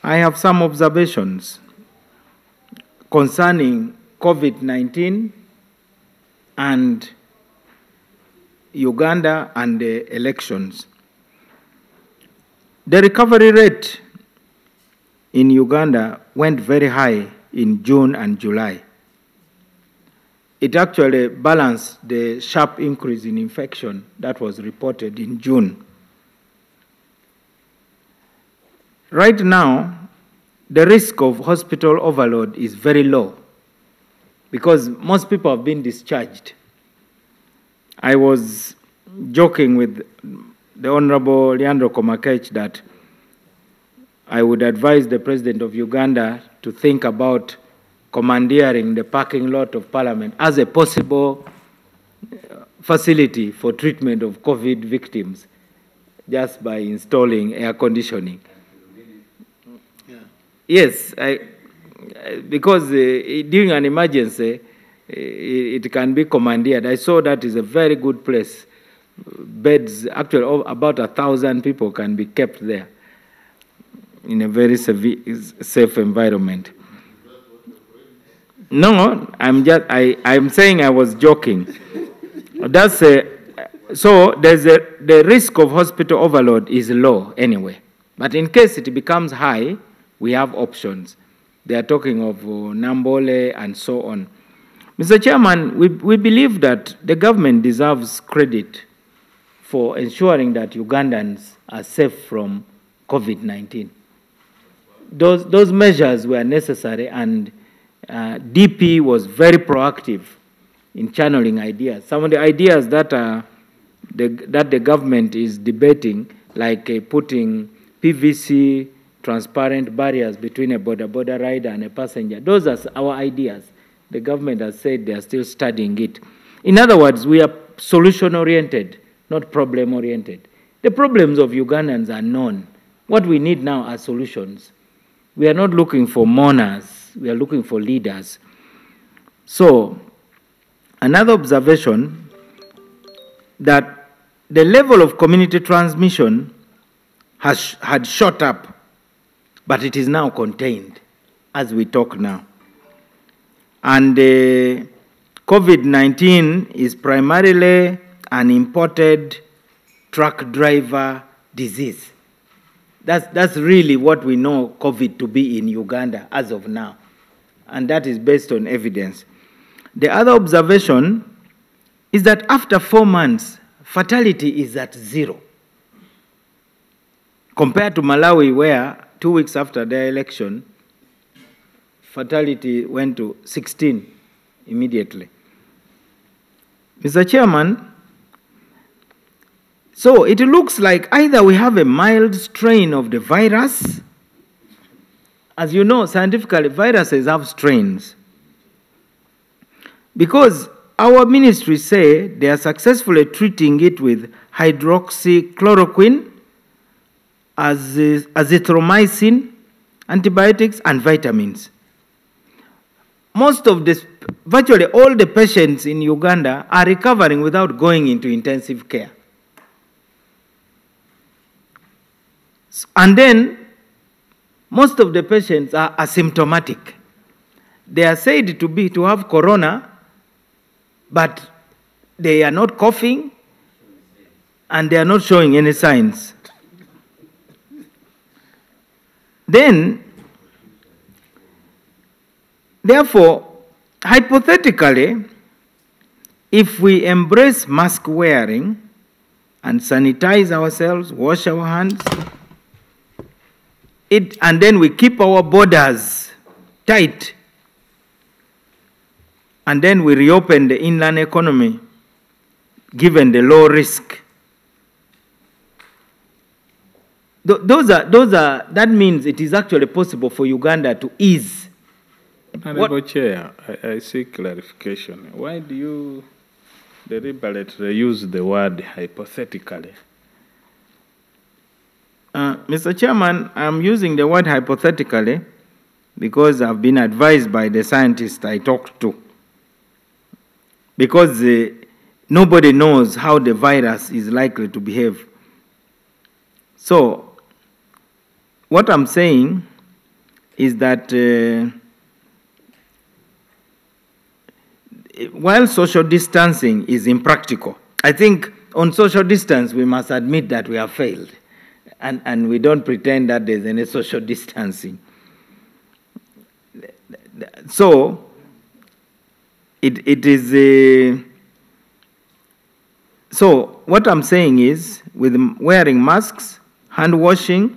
I have some observations concerning COVID-19 and Uganda and the elections. The recovery rate in Uganda went very high in June and July. It actually balanced the sharp increase in infection that was reported in June. right now, the risk of hospital overload is very low because most people have been discharged. I was joking with the Honorable Leandro Komakech that I would advise the President of Uganda to think about commandeering the parking lot of Parliament as a possible facility for treatment of COVID victims just by installing air conditioning. Yes, because during an emergency, it can be commandeered. I saw that is a very good place. Beds, actually about 1,000 people can be kept there in a very safe environment. No, I'm saying I was joking. That's so the risk of hospital overload is low anyway. But in case it becomes high, we have options. They are talking of Nambole and so on. Mr. Chairman, we believe that the government deserves credit for ensuring that Ugandans are safe from COVID-19. Those measures were necessary, and DP was very proactive in channeling ideas. Some of the ideas that the government is debating, like putting PVC transparent barriers between a border rider and a passenger, those are our ideas. The government has said they are still studying it. In other words, we are solution-oriented, not problem-oriented. The problems of Ugandans are known. What we need now are solutions. We are not looking for mourners. We are looking for leaders. So, another observation, that the level of community transmission had shot up, but it is now contained as we talk now. And COVID-19 is primarily an imported truck driver disease. That's really what we know COVID to be in Uganda as of now. And that is based on evidence. The other observation is that after 4 months, fatality is at 0. Compared to Malawi, where 2 weeks after their election, fatality went to 16 immediately. Mr. Chairman, so it looks like either we have a mild strain of the virus. As you know, scientifically, viruses have strains. Because our ministry say they are successfully treating it with hydroxychloroquine, azithromycin, antibiotics, and vitamins. Virtually all the patients in Uganda are recovering without going into intensive care. And then, most of the patients are asymptomatic. They are said to have corona, but they are not coughing, and they are not showing any signs. Then, therefore, hypothetically, if we embrace mask wearing and sanitize ourselves, wash our hands, and then we keep our borders tight, and then we reopen the inland economy, given the low risk. That means it is actually possible for Uganda to ease. Honorable Chair, I seek clarification. Why do you deliberately use the word hypothetically? Mr. Chairman, I'm using the word hypothetically because I've been advised by the scientists I talked to. Because nobody knows how the virus is likely to behave. So, what I'm saying is that while social distancing is impractical, I think on social distance we must admit that we have failed. And we don't pretend that there's any social distancing. So, it is so what I'm saying is, with wearing masks, hand washing,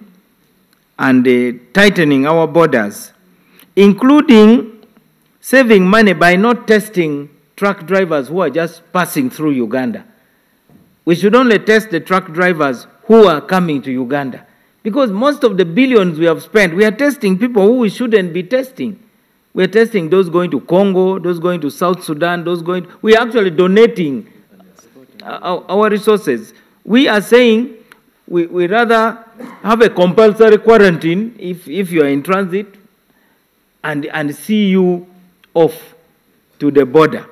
and tightening our borders, including saving money by not testing truck drivers who are just passing through Uganda. We should only test the truck drivers who are coming to Uganda, because most of the billions we have spent, we are testing people who we shouldn't be testing. We are testing those going to Congo, those going to South Sudan, we are actually donating our resources. We are saying we rather have a compulsory quarantine if you are in transit and see you off to the border.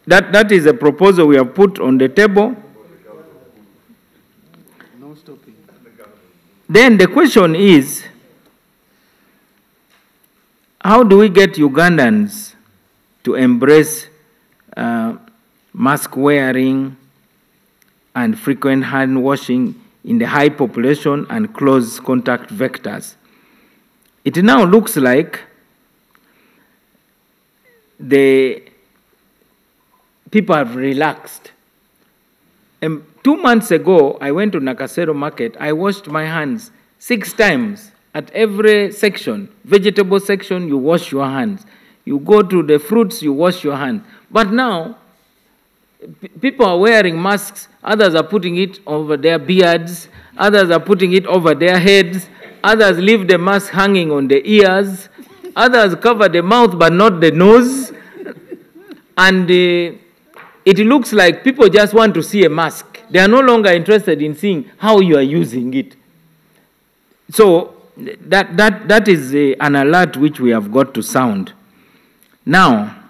That is a proposal we have put on the table. No stopping. Then the question is, how do we get Ugandans to embrace mask wearing and frequent hand washing in the high population and close contact vectors? It now looks like the people have relaxed. 2 months ago, I went to Nakasero Market. I washed my hands 6 times at every section. Vegetable section, you wash your hands. You go to the fruits, you wash your hands. But now, people are wearing masks. Others are putting it over their beards. Others are putting it over their heads. Others leave the mask hanging on the ears. Others cover the mouth but not the nose. And it looks like people just want to see a mask. They are no longer interested in seeing how you are using it. So that is an alert which we have got to sound. Now,